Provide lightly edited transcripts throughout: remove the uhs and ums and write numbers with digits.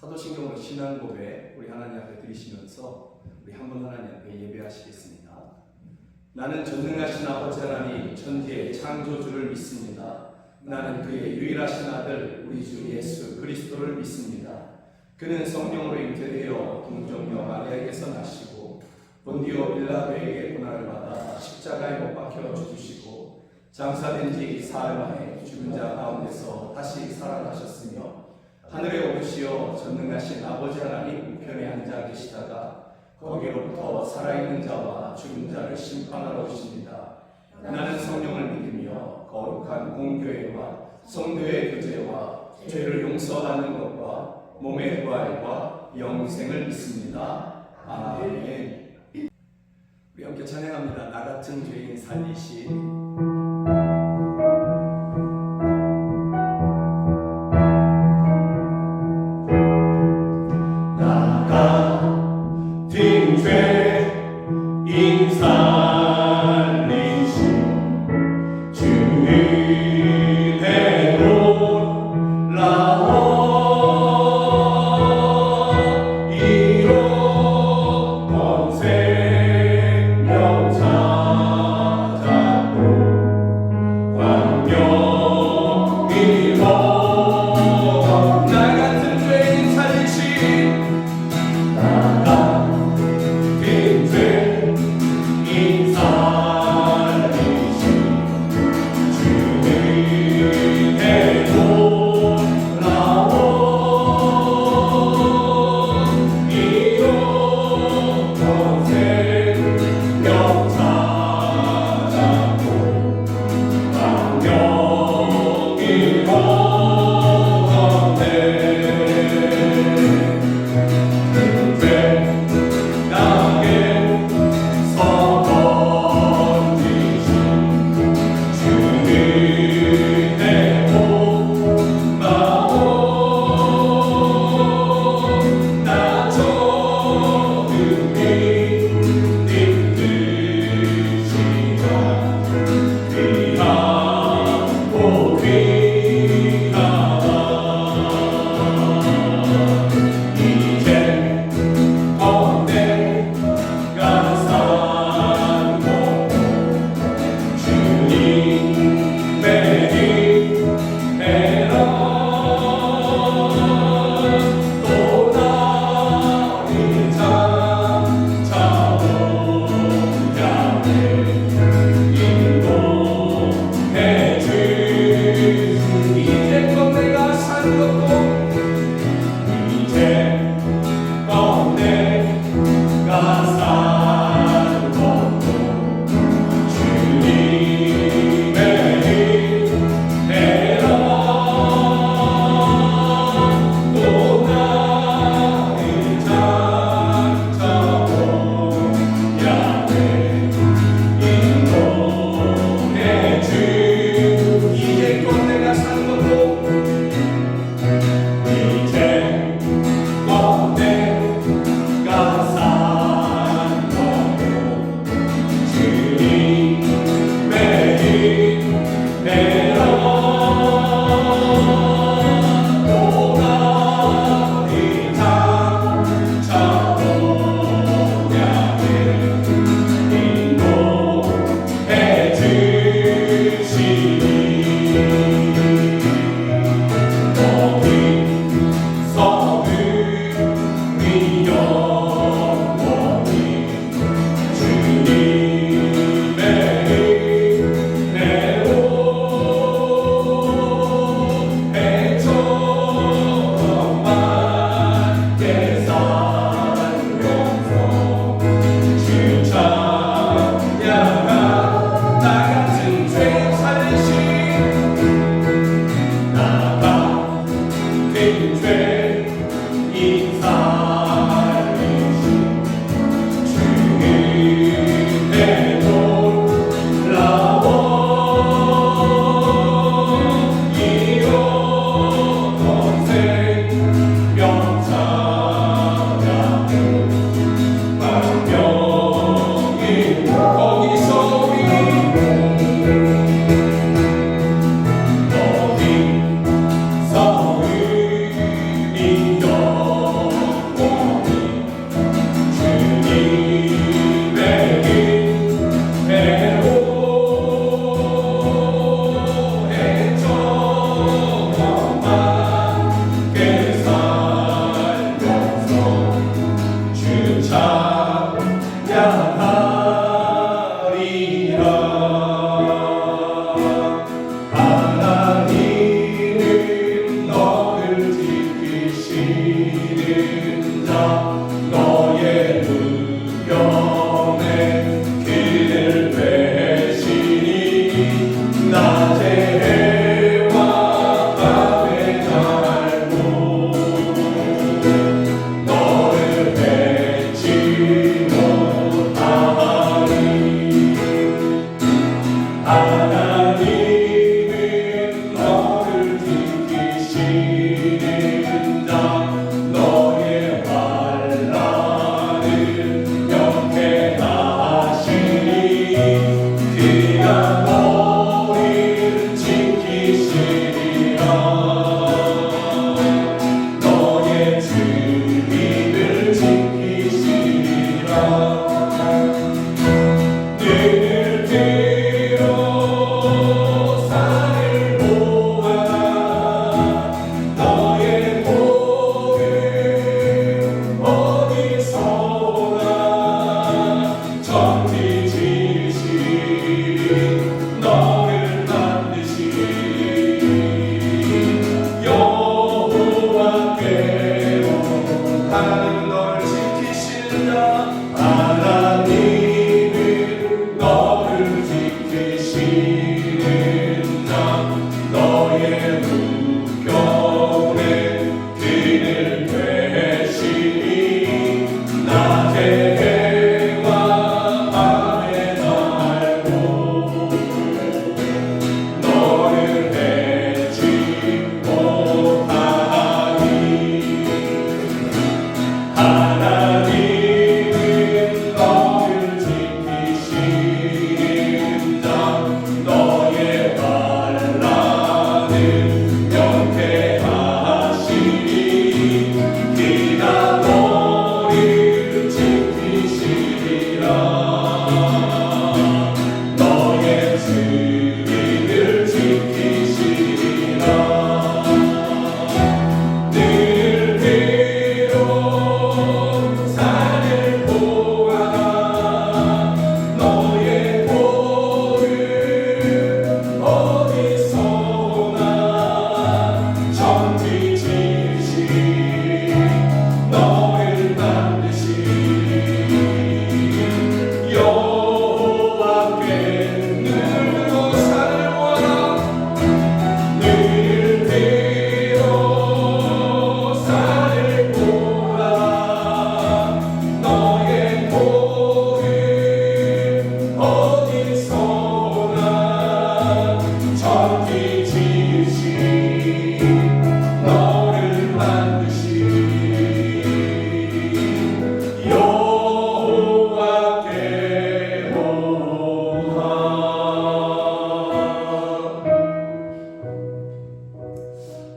사도신경으로 신앙 고백 우리 하나님 앞에 드리시면서 우리 한 분 하나님 앞에 예배하시겠습니다. 나는 전능하신 아버지 하나님 천지의 창조주를 믿습니다. 나는 그의 유일하신 아들 우리 주 예수 그리스도를 믿습니다. 그는 성령으로 잉태되어 동정녀 마리아에게서 나시고 본디오 빌라도에게 고난을 받아 십자가에 못 박혀 죽으시고 장사된 지 사흘 만에 죽은 자 가운데서 다시 살아나셨으며 하늘에 오르시어 전능하신 아버지 하나님 우편에 앉아 계시다가 거기로부터 살아있는 자와 죽은 자를 심판하러 오십니다. 나는 성령을 믿으며 거룩한 공교회와 성도의 교제와 죄를 용서받는 것과 몸의 부활과 영생을 믿습니다. 아멘. 우리 함께 찬양합니다. 나 같은 죄인 살리신 귀한 복이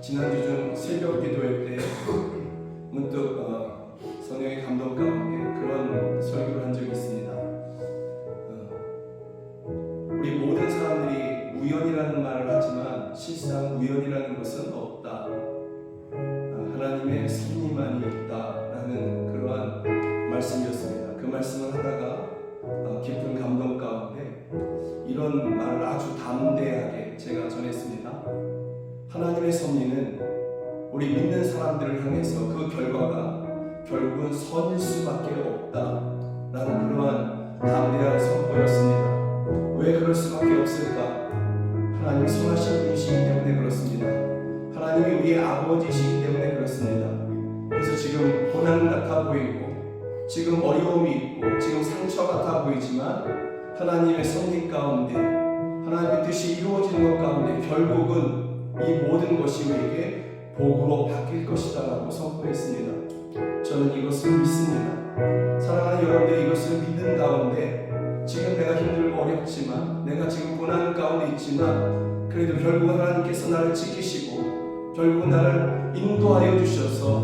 지난주 중 새벽 기도회 때 문득 성령의 감동 가운데 그런 설교를 한 적이 있습니다. 우리 모든 사람들이 우연이라는 말을 하지만 실상 우연이라는 것은 없다. 하나님의 섭리만이 있다라는 그러한 말씀이었습니다. 그 말씀을 하다가 깊은 감동 가운데 이런 말을 아주 담대하게 제가 전했습니다. 하나님의 섭리는 우리 믿는 사람들을 향해서 그 결과가 결국은 선일 수밖에 없다라는 그러한 담대한 선포였습니다. 왜 그럴 수밖에 없을까? 하나님이 선하신 분이시기 때문에 그렇습니다. 하나님이 우리의 아버지이시기 때문에 그렇습니다. 그래서 지금 고난 같아 보이고 지금 어려움이 있고 지금 상처 같아 보이지만 하나님의 섭리 가운데 하나님의 뜻이 이루어지는 것 가운데 결국은 이 모든 것이 우리에게 복으로 바뀔 것이다 라고 선포했습니다. 저는 이것을 믿습니다. 사랑하는 여러분들이 이것을 믿는 가운데 지금 내가 힘들고 어렵지만 내가 지금 고난 가운데 있지만 그래도 결국 하나님께서 나를 지키시고 결국 나를 인도하여 주셔서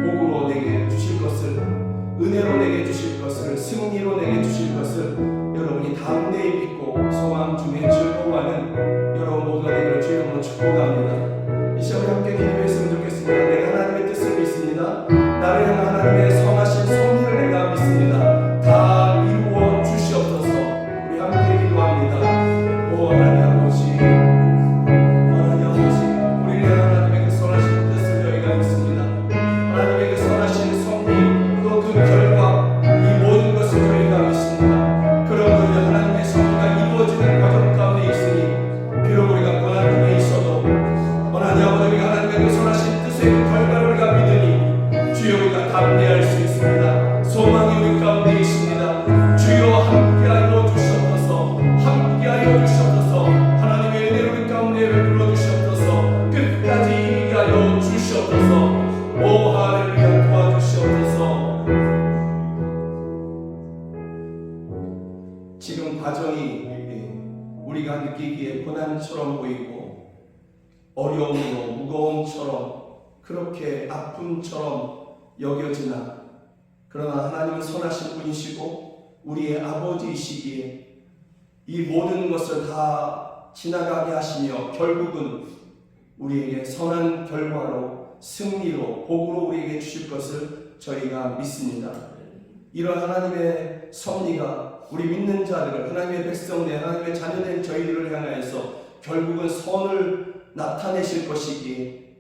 복으로 내게 주실 것을 은혜로 내게 주실 것을 승리로 내게 주실 것을 여러분이 담대히 믿고 소망 중에 즐거워하는 여러분 모두가 되기를 주의 이름으로 축복합니다. 이 시간 우리 함께 기도했으면 좋겠습니다. 내가 하나님의 뜻을 믿습니다. 나를 향한 하나님의 선하신 섭리를 내가 믿습니다. 다 이루어 주시옵소서. 우리 함께 기도합니다. 오 하나님 아버지, 하나님 아버지, 우리를 향한 하나님의 그 선하신 뜻을 저희가 믿습니다. 하나님의 그 선하신 섭리 또 그 결과 이 모든 것을 저희가 믿습니다. 그러므로 하나님의 섭리가 이루어지는 과정 가운데 있으니 비록 우리가 고난 중에 있어도 하나님 아버지 우리가 하나님의 그 선하신 뜻의 그 결과를 우리가 믿으니 주여 우리가 담대할 수 있습니다. 소망이 우리 가운데 있습니다. 주여 함께하여 주시옵소서. 함께하여 주시옵소서. 하나님의 은혜를 우리 가운데 베풀어 주시옵소서. 끝까지 이기게 하여 주시옵소서. 오 할렐루야 도와주시옵소서. 지금 과정이 우리가 느끼기에 고난처럼 보이고 어려움으로 무거움처럼 그렇게 아픔처럼 여겨지나 그러나 하나님은 선하신 분이시고 우리의 아버지이시기에 이 모든 것을 다 지나가게 하시며 결국은 우리에게 선한 결과로 승리로 복으로 우리에게 주실 것을 저희가 믿습니다. 이런 하나님의 섭리가 우리 믿는 자들을 하나님의 백성된 하나님의 자녀된 저희들을 향하여서 결국은 선을 나타내실 것이기에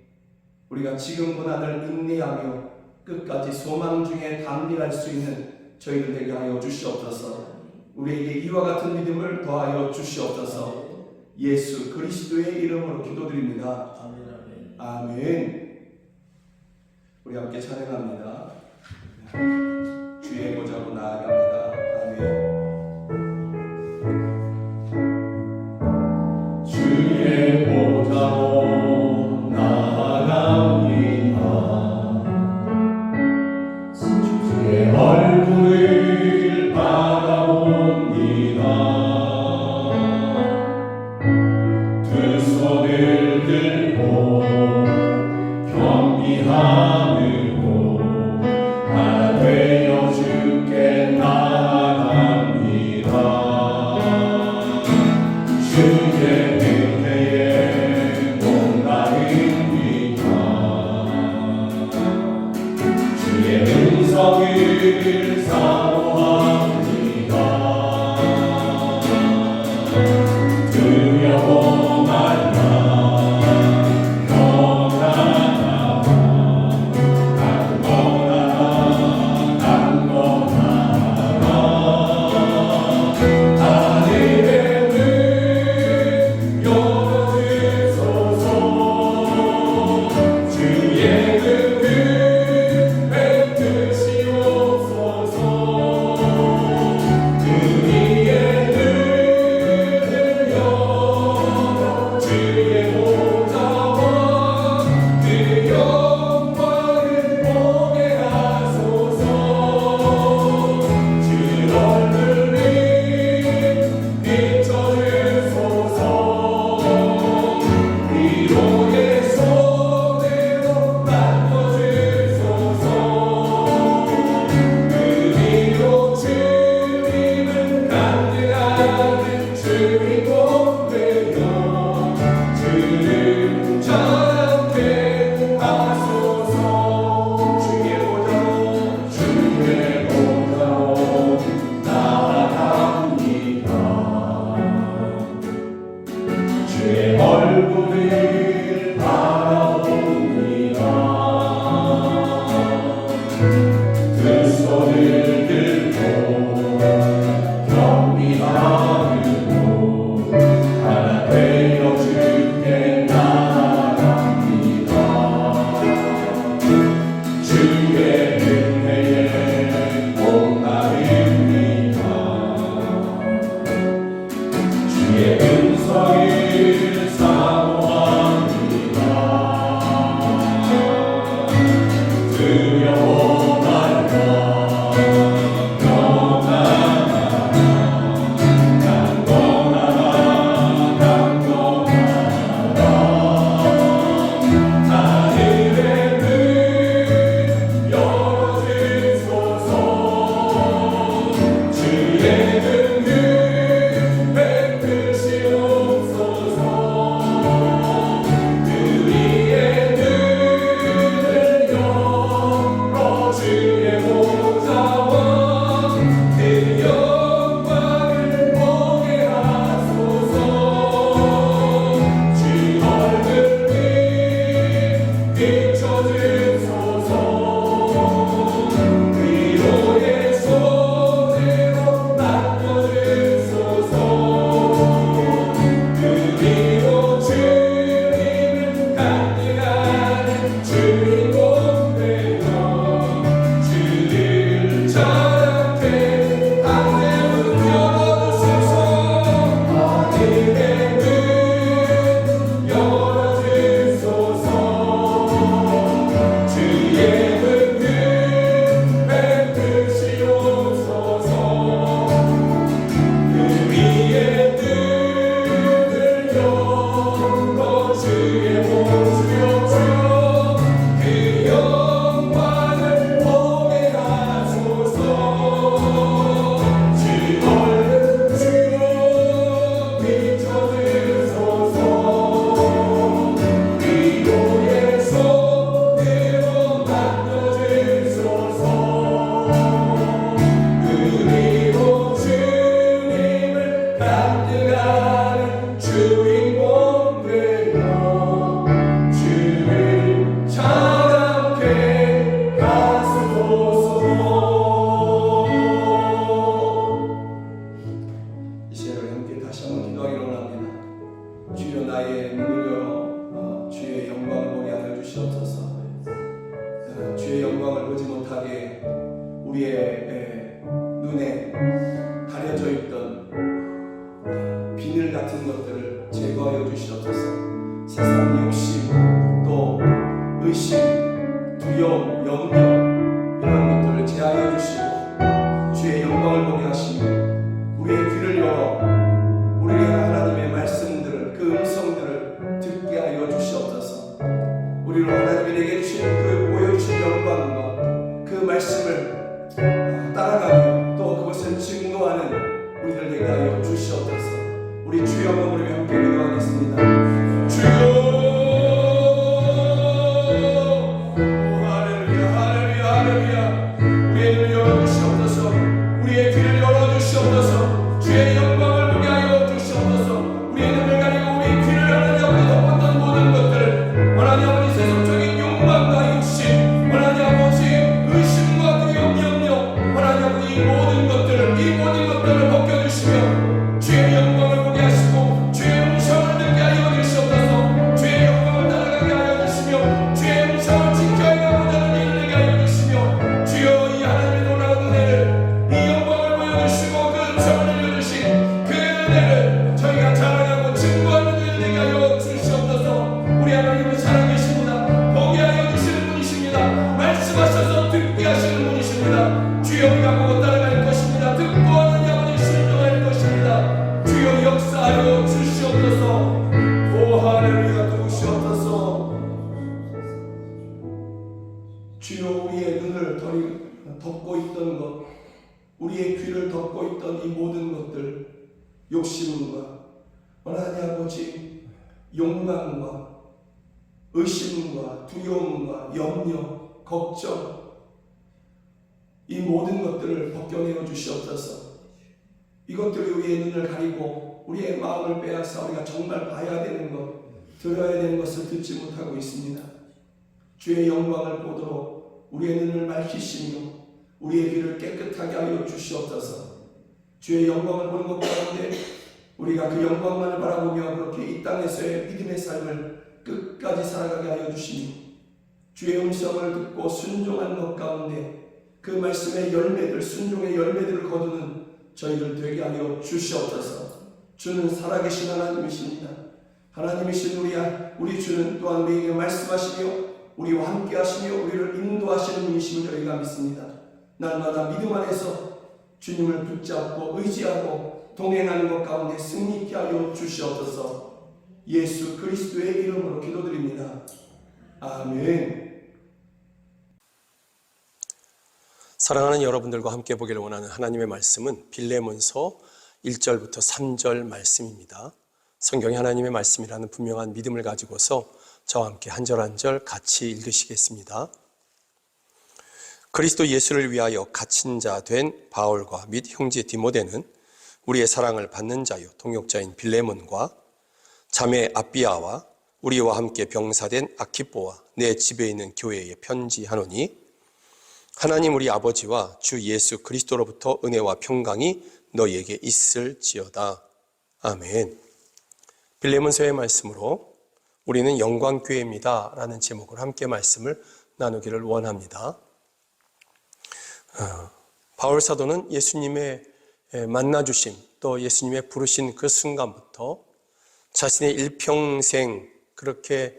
우리가 지금 고난을 인내하며 끝까지 소망 중에 담대할 수 있는 저희들 되게 하여 주시옵소서. 우리에게 이와 같은 믿음을 더하여 주시옵소서. 예수 그리스도의 이름으로 기도드립니다. 아멘. 우리 함께 찬양합니다. 주의 보좌로 나아갑니다. 아멘. 주의 보좌로 나아갑니다. 주의 얼굴을 바라봅니다. 두 손을 들고 경비함으로 하나 되어 주께 나아갑니다. 주의 은혜에 목마릅니다. 주의 음성을 사모합니다. 두려워 말라 평안하라. 얼굴을 바라봅니다. 두 손을 들고 경비하며 하나 되어 주께 나아갑니다. 주의 은혜에 목마릅니다. 주의 음성을 사모합니다. 두려워 말라 주의 영광을 보지 못하게 우리의 눈에 가려져 있던 비늘 같은 것들을 제거하여 주시옵소서. 세상 욕심, 또 의심, 두려움, 염려 이런 것들을 제하여 주시고 주의 영광을 보게 하시며 우리의 귀를 열어 우리의 하나님의 말씀들을, 그 음성들을 듣게 하여 주시옵소서. 우리로 하나님이 내게 주신 그 보여주신 영광과 그 말씀을 따라가며 또 그것을 증거하는 우리들 되게 하여 주시옵소서. 우리 주여 한번 우리 함께 기도하겠습니다. 주여, 할렐루야, 할렐루야, 할렐루야. 우리의 눈을 열어주시옵소서. 우리의 귀를 열어주시옵소서. 주의 영광을 보게 하여 주시옵소서. 우리의 눈을 가리고 우리의 귀를 하나님 아버지 덮었던 모든 것들을 하나님 아버지 세속적인 욕망과 욕심, 하나님 아버지 의심과 두려움, 염려, 하나님 아버지 이 모든 것들을 벗겨주시며 주의 영광을 보게 하시고 주의 음성을 듣게 하여 주시옵소서. 주의 영광을 따라가게 하여 주시며 주의 음성을 지켜야 하는 일을 되게 하여 주시며 주여 이 하나님의 놀라운 은혜를, 이 영광을 보여주시고 그 음성을 들려주신 그 은혜를 저희가 자랑하고 증거하는 일 되게 하여 주시옵소서. 우리 하나님은 살아계십니다. 보게 하여 주시는 분이십니다. 말씀하셔서 듣게 하시는 분이십니다. 주여 우리가 보고 따라갈 것입니다. 듣고 하는 아버지 순종할 것입니다. 주여 역사하여 주시옵소서. 오 할렐루야, 주시옵소서. 주여 우리의 눈을 덮고 있던 것, 우리의 귀를 덮고 있던 이 모든 것들, 욕심과 하나님 아버지 욕망과 의심과 두려움과 염려, 걱정, 이 모든 것들을 벗겨내어 주시옵소서. 이것들이 우리의 눈을 가리고 우리의 마음을 빼앗아 우리가 정말 봐야 되는 것, 들어야 되는 것을 듣지 못하고 있습니다. 주의 영광을 보도록 우리의 눈을 밝히시며 우리의 귀를 깨끗하게 하여 주시옵소서. 주의 영광을 보는 것 가운데 우리가 그 영광만을 바라보며 그렇게 이 땅에서의 믿음의 삶을 끝까지 살아가게 하여 주시며 주의 음성을 듣고 순종하는 것 가운데 그 말씀의 열매들, 순종의 열매들을 거두는 저희들 되게 하여 주시옵소서. 주는 살아계신 하나님이십니다. 하나님이신 우리 주는 또한 우리에게 말씀하시며 우리와 함께 하시며 우리를 인도하시는 분이심을 저희가 믿습니다. 날마다 믿음 안에서 주님을 붙잡고 의지하고 동행하는 것 가운데 승리있게 하여 주시옵소서. 예수 그리스도의 이름으로 기도드립니다. 아멘. 사랑하는 여러분들과 함께 보기를 원하는 하나님의 말씀은 빌레몬서 1절부터 3절 말씀입니다. 성경이 하나님의 말씀이라는 분명한 믿음을 가지고서 저와 함께 한 절 한 절 같이 읽으시겠습니다. 그리스도 예수를 위하여 갇힌 자 된 바울과 및 형제 디모데는 우리의 사랑을 받는 자요 동역자인 빌레몬과 자매 아비아와 우리와 함께 병사된 아키뽀와 내 집에 있는 교회에 편지하노니 하나님 우리 아버지와 주 예수 그리스도로부터 은혜와 평강이 너희에게 있을지어다. 아멘. 빌레몬서의 말씀으로 우리는 영광교회입니다 라는 제목으로 함께 말씀을 나누기를 원합니다. 바울 사도는 예수님의 만나주심 또 예수님의 부르신 그 순간부터 자신의 일평생 그렇게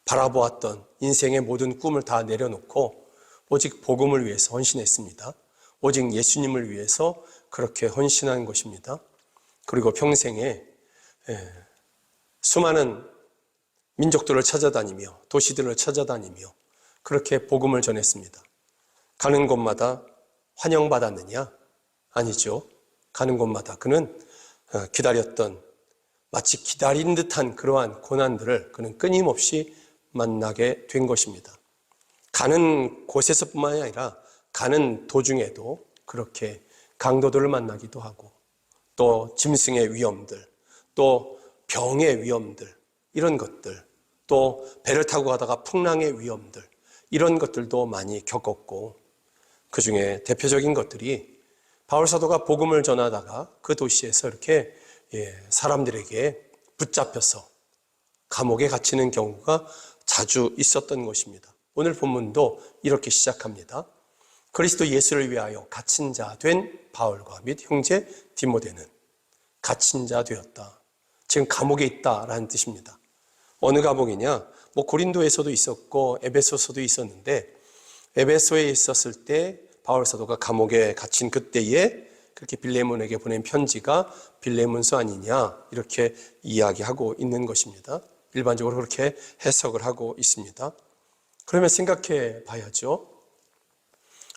바라보았던 인생의 모든 꿈을 다 내려놓고 오직 복음을 위해서 헌신했습니다. 오직 예수님을 위해서 그렇게 헌신한 것입니다. 그리고 평생에 수많은 민족들을 찾아다니며 도시들을 찾아다니며 그렇게 복음을 전했습니다. 가는 곳마다 환영받았느냐? 아니죠. 가는 곳마다 그는 기다렸던 마치 기다린 듯한 그러한 고난들을 그는 끊임없이 만나게 된 것입니다. 가는 곳에서뿐만 아니라 가는 도중에도 그렇게 강도들을 만나기도 하고 또 짐승의 위험들, 또 병의 위험들, 이런 것들, 또 배를 타고 가다가 풍랑의 위험들, 이런 것들도 많이 겪었고 그 중에 대표적인 것들이 바울 사도가 복음을 전하다가 그 도시에서 이렇게 사람들에게 붙잡혀서 감옥에 갇히는 경우가 자주 있었던 것입니다. 오늘 본문도 이렇게 시작합니다. 그리스도 예수를 위하여 갇힌 자 된 바울과 및 형제 디모데는 갇힌 자 되었다. 지금 감옥에 있다라는 뜻입니다. 어느 감옥이냐? 고린도에서도 있었고 에베소서도 있었는데 에베소에 있었을 때 바울 사도가 감옥에 갇힌 그때에 그렇게 빌레몬에게 보낸 편지가 빌레몬서 아니냐 이렇게 이야기하고 있는 것입니다. 일반적으로 그렇게 해석을 하고 있습니다. 그러면 생각해 봐야죠.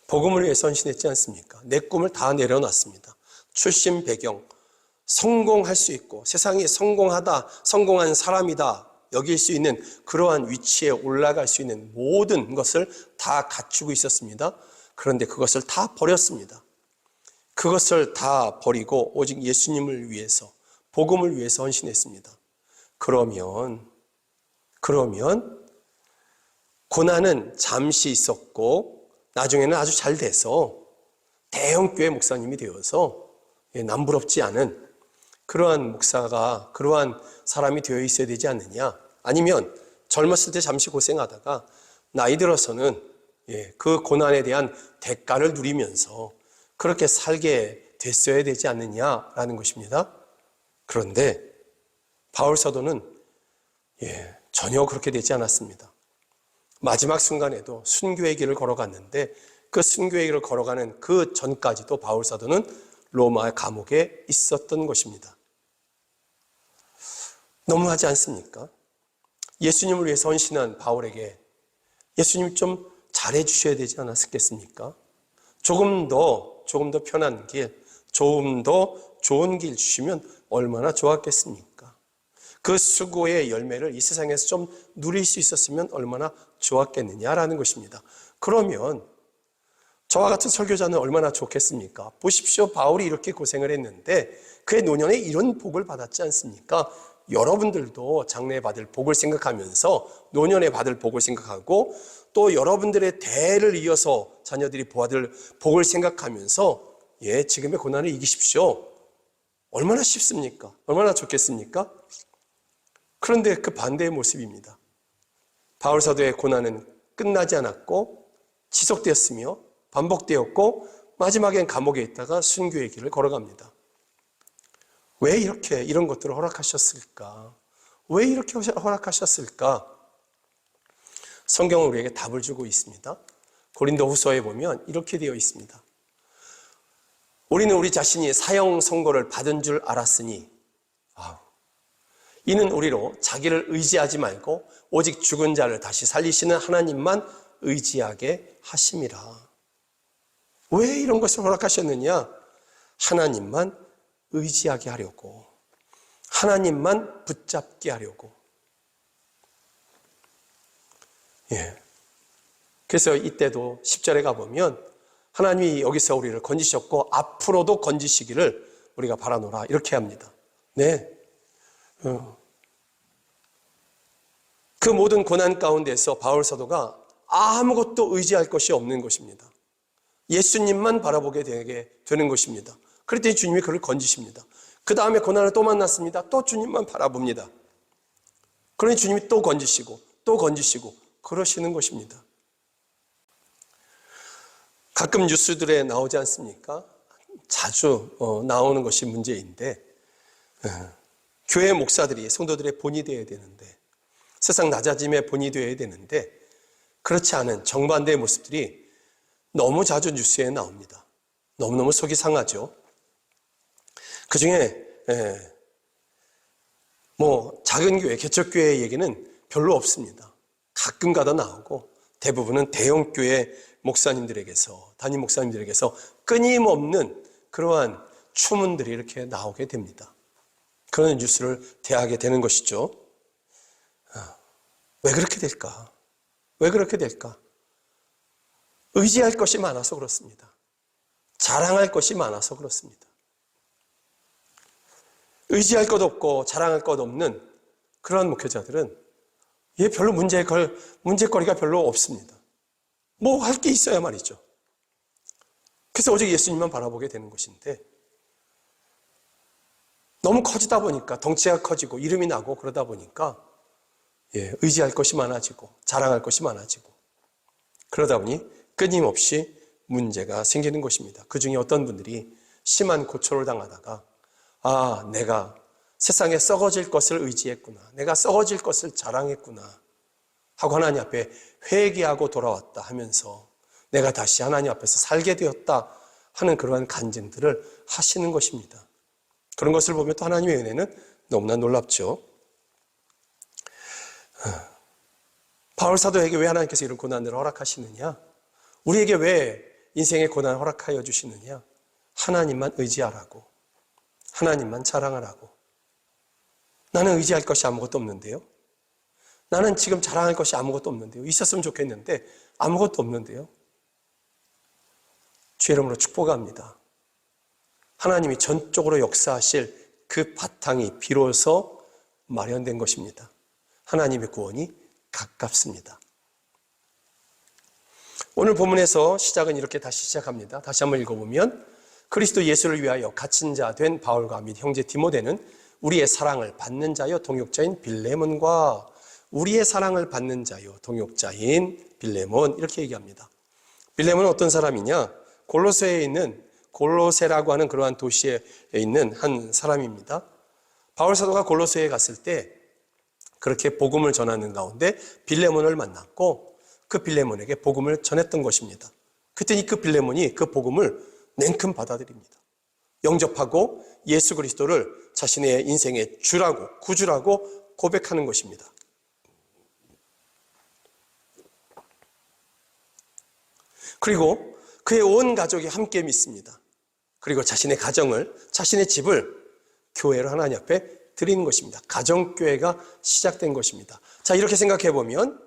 복음을 위해서 헌신했지 않습니까? 내 꿈을 다 내려놨습니다. 출신 배경, 성공할 수 있고 세상에 성공한 사람이다 여길 수 있는 그러한 위치에 올라갈 수 있는 모든 것을 다 갖추고 있었습니다. 그런데 그것을 다 버렸습니다. 그것을 다 버리고 오직 예수님을 위해서, 복음을 위해서 헌신했습니다. 그러면 고난은 잠시 있었고 나중에는 아주 잘 돼서 대형교회 목사님이 되어서 남부럽지 않은 그러한 목사가, 그러한 사람이 되어 있어야 되지 않느냐? 아니면 젊었을 때 잠시 고생하다가 나이 들어서는 그 고난에 대한 대가를 누리면서 그렇게 살게 됐어야 되지 않느냐라는 것입니다. 그런데 바울 사도는 전혀 그렇게 되지 않았습니다. 마지막 순간에도 순교의 길을 걸어갔는데 그 순교의 길을 걸어가는 그 전까지도 바울 사도는 로마 감옥에 있었던 것입니다. 너무하지 않습니까? 예수님을 위해서 헌신한 바울에게 예수님 좀 잘해 주셔야 되지 않았겠습니까? 조금 더 편한 길, 조금 더 좋은 길 주시면 얼마나 좋았겠습니까? 그 수고의 열매를 이 세상에서 좀 누릴 수 있었으면 얼마나 좋았겠느냐라는 것입니다. 그러면 저와 같은 설교자는 얼마나 좋겠습니까? 보십시오. 바울이 이렇게 고생을 했는데 그의 노년에 이런 복을 받았지 않습니까? 여러분들도 장래 받을 복을 생각하면서 노년에 받을 복을 생각하고 또 여러분들의 대를 이어서 자녀들이 받을 복을 생각하면서 지금의 고난을 이기십시오. 얼마나 쉽습니까? 얼마나 좋겠습니까? 그런데 그 반대의 모습입니다. 바울 사도의 고난은 끝나지 않았고 지속되었으며 반복되었고 마지막엔 감옥에 있다가 순교의 길을 걸어갑니다. 왜 이렇게 이런 것들을 허락하셨을까? 왜 이렇게 허락하셨을까? 성경은 우리에게 답을 주고 있습니다. 고린도후서에 보면 이렇게 되어 있습니다. 우리는 우리 자신이 사형 선고를 받은 줄 알았으니 이는 우리로 자기를 의지하지 말고 오직 죽은 자를 다시 살리시는 하나님만 의지하게 하심이라. 왜 이런 것을 허락하셨느냐? 하나님만 의지하게 하려고, 하나님만 붙잡게 하려고. 그래서 이때도 10절에 가보면 하나님이 여기서 우리를 건지셨고 앞으로도 건지시기를 우리가 바라노라 이렇게 합니다. 그 모든 고난 가운데서 바울 사도가 아무것도 의지할 것이 없는 것입니다. 예수님만 바라보게 되는 것입니다. 그랬더니 주님이 그를 건지십니다. 그 다음에 고난을 또 만났습니다. 또 주님만 바라봅니다. 그러니 주님이 또 건지시고 또 건지시고 그러시는 것입니다. 가끔 뉴스들에 나오지 않습니까? 자주 나오는 것이 문제인데 교회 목사들이 성도들의 본이 되어야 되는데 세상 낮아짐의 본이 되어야 되는데 그렇지 않은 정반대의 모습들이 너무 자주 뉴스에 나옵니다. 너무너무 속이 상하죠. 그 중에 작은 교회, 개척교회 얘기는 별로 없습니다. 가끔 가다 나오고 대부분은 대형 교회 목사님들에게서, 담임 목사님들에게서 끊임없는 그러한 추문들이 이렇게 나오게 됩니다. 그런 뉴스를 대하게 되는 것이죠. 왜 그렇게 될까? 왜 그렇게 될까? 의지할 것이 많아서 그렇습니다. 자랑할 것이 많아서 그렇습니다. 의지할 것 없고 자랑할 것 없는 그런 목회자들은 별로 문제거리가 별로 없습니다. 뭐 할 게 있어야 말이죠. 그래서 오직 예수님만 바라보게 되는 것인데 너무 커지다 보니까 덩치가 커지고 이름이 나고 그러다 보니까 의지할 것이 많아지고 자랑할 것이 많아지고 그러다 보니 끊임없이 문제가 생기는 것입니다. 그 중에 어떤 분들이 심한 고초를 당하다가 내가 세상에 썩어질 것을 의지했구나. 내가 썩어질 것을 자랑했구나. 하고 하나님 앞에 회개하고 돌아왔다 하면서 내가 다시 하나님 앞에서 살게 되었다 하는 그러한 간증들을 하시는 것입니다. 그런 것을 보면 또 하나님의 은혜는 너무나 놀랍죠. 바울 사도에게 왜 하나님께서 이런 고난을 허락하시느냐? 우리에게 왜 인생의 고난을 허락하여 주시느냐? 하나님만 의지하라고, 하나님만 자랑하라고. 나는 의지할 것이 아무것도 없는데요. 나는 지금 자랑할 것이 아무것도 없는데요. 있었으면 좋겠는데 아무것도 없는데요. 주의 이름으로 축복합니다. 하나님이 전적으로 역사하실 그 바탕이 비로소 마련된 것입니다. 하나님의 구원이 가깝습니다. 오늘 본문에서 시작은 이렇게 다시 시작합니다. 다시 한번 읽어보면 그리스도 예수를 위하여 갇힌 자 된 바울과 및 형제 디모데는 우리의 사랑을 받는 자여 동역자인 빌레몬과 우리의 사랑을 받는 자요 동역자인 빌레몬 이렇게 얘기합니다. 빌레몬은 어떤 사람이냐? 골로새에 있는 골로새라고 하는 그러한 도시에 있는 한 사람입니다. 바울 사도가 골로새에 갔을 때 그렇게 복음을 전하는 가운데 빌레몬을 만났고 그 빌레몬에게 복음을 전했던 것입니다. 그랬더니 그 빌레몬이 그 복음을 냉큼 받아들입니다. 영접하고 예수 그리스도를 자신의 인생의 주라고 구주라고 고백하는 것입니다. 그리고 그의 온 가족이 함께 믿습니다. 그리고 자신의 가정을, 자신의 집을 교회로 하나님 앞에 드리는 것입니다. 가정교회가 시작된 것입니다. 자, 이렇게 생각해 보면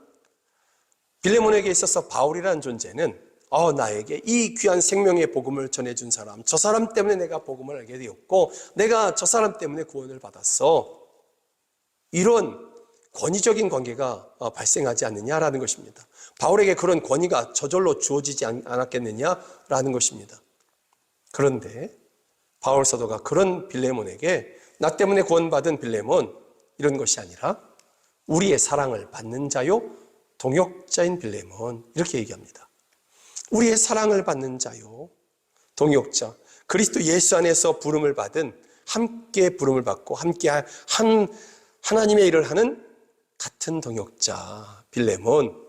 빌레몬에게 있어서 바울이라는 존재는 나에게 이 귀한 생명의 복음을 전해준 사람, 저 사람 때문에 내가 복음을 알게 되었고 내가 저 사람 때문에 구원을 받았어. 이런 권위적인 관계가 발생하지 않느냐라는 것입니다. 바울에게 그런 권위가 저절로 주어지지 않았겠느냐라는 것입니다. 그런데 바울 사도가 그런 빌레몬에게 나 때문에 구원받은 빌레몬 이런 것이 아니라 우리의 사랑을 받는 자요 동역자인 빌레몬 이렇게 얘기합니다. 우리의 사랑을 받는 자요 동역자, 그리스도 예수 안에서 부름을 받은, 함께 부름을 받고 함께 하나님의 일을 하는 같은 동역자 빌레몬,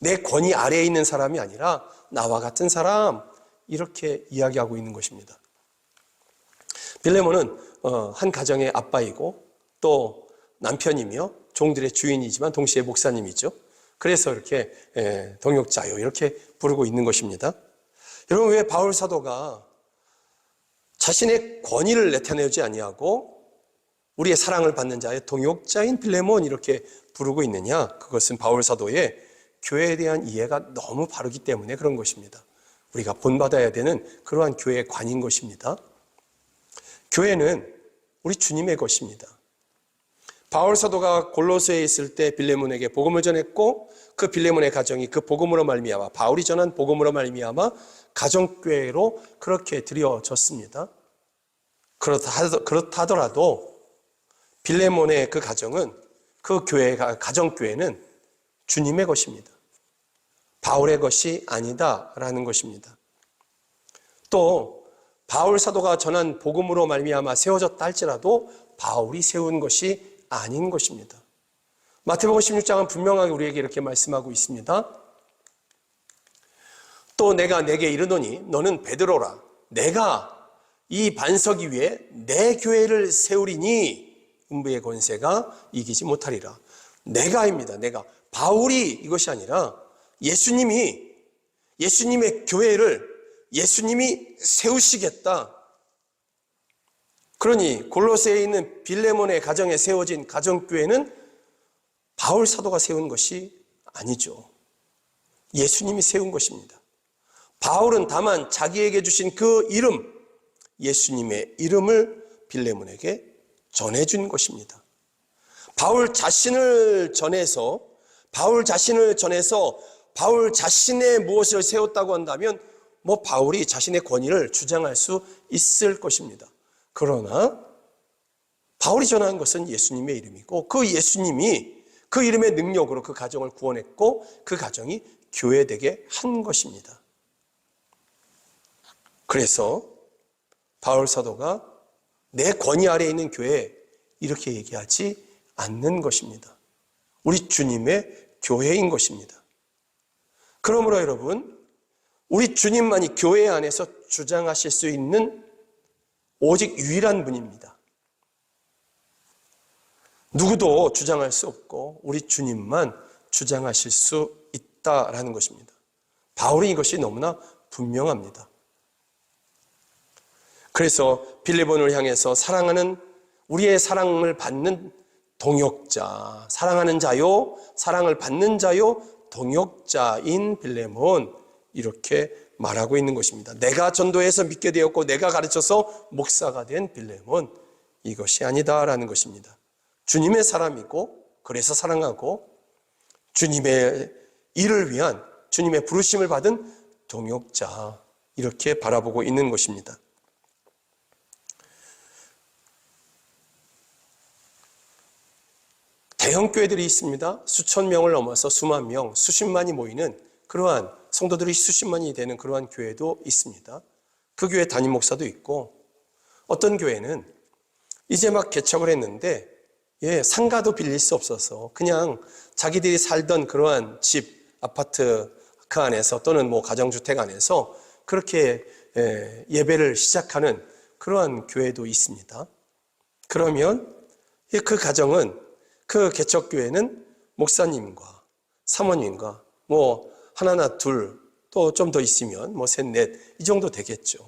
내 권위 아래에 있는 사람이 아니라 나와 같은 사람, 이렇게 이야기하고 있는 것입니다. 빌레몬은 한 가정의 아빠이고 또 남편이며 종들의 주인이지만 동시에 목사님이죠. 그래서 이렇게 동역자요 이렇게 부르고 있는 것입니다. 여러분, 왜 바울 사도가 자신의 권위를 나타내지 아니하고 우리의 사랑을 받는 자의 동역자인 빌레몬 이렇게 부르고 있느냐? 그것은 바울 사도의 교회에 대한 이해가 너무 바르기 때문에 그런 것입니다. 우리가 본받아야 되는 그러한 교회의 관인 것입니다. 교회는 우리 주님의 것입니다. 바울 사도가 골로새에 있을 때 빌레몬에게 복음을 전했고 그 빌레몬의 가정이 그 복음으로 말미암아, 바울이 전한 복음으로 말미암아 가정교회로 그렇게 드려졌습니다. 그렇다 하더라도 빌레몬의 그 가정은, 그 교회가, 가정교회는 주님의 것입니다. 바울의 것이 아니다라는 것입니다. 또 바울 사도가 전한 복음으로 말미암아 세워졌다 할지라도 바울이 세운 것이 아닌 것입니다. 마태복음 16장은 분명하게 우리에게 이렇게 말씀하고 있습니다. 또 내가 내게 이르노니 너는 베드로라. 내가 이 반석 위에 내 교회를 세우리니 음부의 권세가 이기지 못하리라. 내가입니다. 내가. 바울이 이것이 아니라 예수님의 교회를 예수님이 세우시겠다. 그러니 골로새에 있는 빌레몬의 가정에 세워진 가정교회는 바울 사도가 세운 것이 아니죠. 예수님이 세운 것입니다. 바울은 다만 자기에게 주신 그 이름, 예수님의 이름을 빌레몬에게 전해준 것입니다. 바울 자신을 전해서 바울 자신의 무엇을 세웠다고 한다면 바울이 자신의 권위를 주장할 수 있을 것입니다. 그러나 바울이 전한 것은 예수님의 이름이고 그 예수님이 그 이름의 능력으로 그 가정을 구원했고 그 가정이 교회되게 한 것입니다. 그래서 바울 사도가 내 권위 아래에 있는 교회 이렇게 얘기하지 않는 것입니다. 우리 주님의 교회인 것입니다. 그러므로 여러분, 우리 주님만이 교회 안에서 주장하실 수 있는 오직 유일한 분입니다. 누구도 주장할 수 없고 우리 주님만 주장하실 수 있다라는 것입니다. 바울이 이것이 너무나 분명합니다. 그래서 빌레몬을 향해서 사랑하는, 우리의 사랑을 받는 동역자, 사랑하는 자요, 사랑을 받는 자요, 동역자인 빌레몬 이렇게 말하고 있는 것입니다. 내가 전도해서 믿게 되었고 내가 가르쳐서 목사가 된 빌레몬, 이것이 아니다라는 것입니다. 주님의 사람이고 그래서 사랑하고 주님의 일을 위한, 주님의 부르심을 받은 동역자, 이렇게 바라보고 있는 것입니다. 대형 교회들이 있습니다. 수천 명을 넘어서 수만 명, 수십만이 모이는 그러한, 성도들이 수십만이 되는 그러한 교회도 있습니다. 그 교회 담임 목사도 있고, 어떤 교회는 이제 막 개척을 했는데 상가도 빌릴 수 없어서 그냥 자기들이 살던 그러한 집, 아파트 그 안에서 또는 가정주택 안에서 그렇게 예배를 시작하는 그러한 교회도 있습니다. 그러면 그 가정은, 그 개척교회는 목사님과 사모님과 하나나 둘, 또 좀 더 있으면 셋, 넷, 이 정도 되겠죠.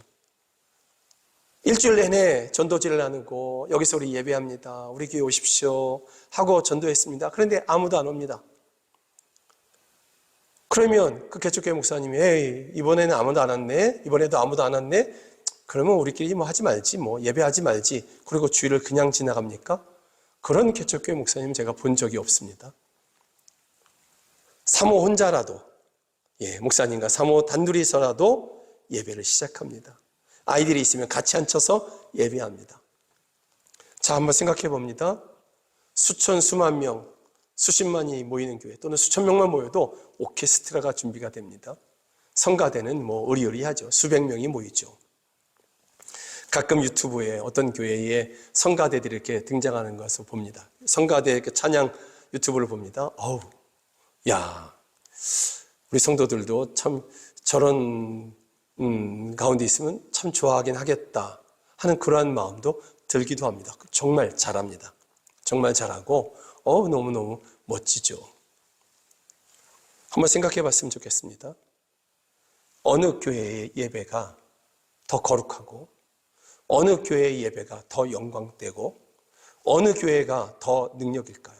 일주일 내내 전도지를 나누고 여기서 우리 예배합니다, 우리 교회 오십시오 하고 전도했습니다. 그런데 아무도 안 옵니다. 그러면 그 개척교회 목사님이 에이, 이번에는 아무도 안 왔네, 이번에도 아무도 안 왔네, 그러면 우리끼리 하지 말지, 예배하지 말지, 그리고 주일을 그냥 지나갑니까? 그런 개척교회 목사님 제가 본 적이 없습니다. 사모 혼자라도, 목사님과 사모 단둘이서라도 예배를 시작합니다. 아이들이 있으면 같이 앉혀서 예배합니다. 자, 한번 생각해 봅니다. 수천, 수만 명, 수십만이 모이는 교회 또는 수천 명만 모여도 오케스트라가 준비가 됩니다. 성가대는 의리의리하죠. 수백 명이 모이죠. 가끔 유튜브에 어떤 교회에 성가대들이 이렇게 등장하는 것을 봅니다. 성가대 찬양 유튜브를 봅니다. 우리 성도들도 참 저런 가운데 있으면 참 좋아하긴 하겠다 하는 그러한 마음도 들기도 합니다. 정말 잘합니다. 정말 잘하고 너무너무 멋지죠. 한번 생각해 봤으면 좋겠습니다. 어느 교회의 예배가 더 거룩하고 어느 교회의 예배가 더 영광되고 어느 교회가 더 능력일까요?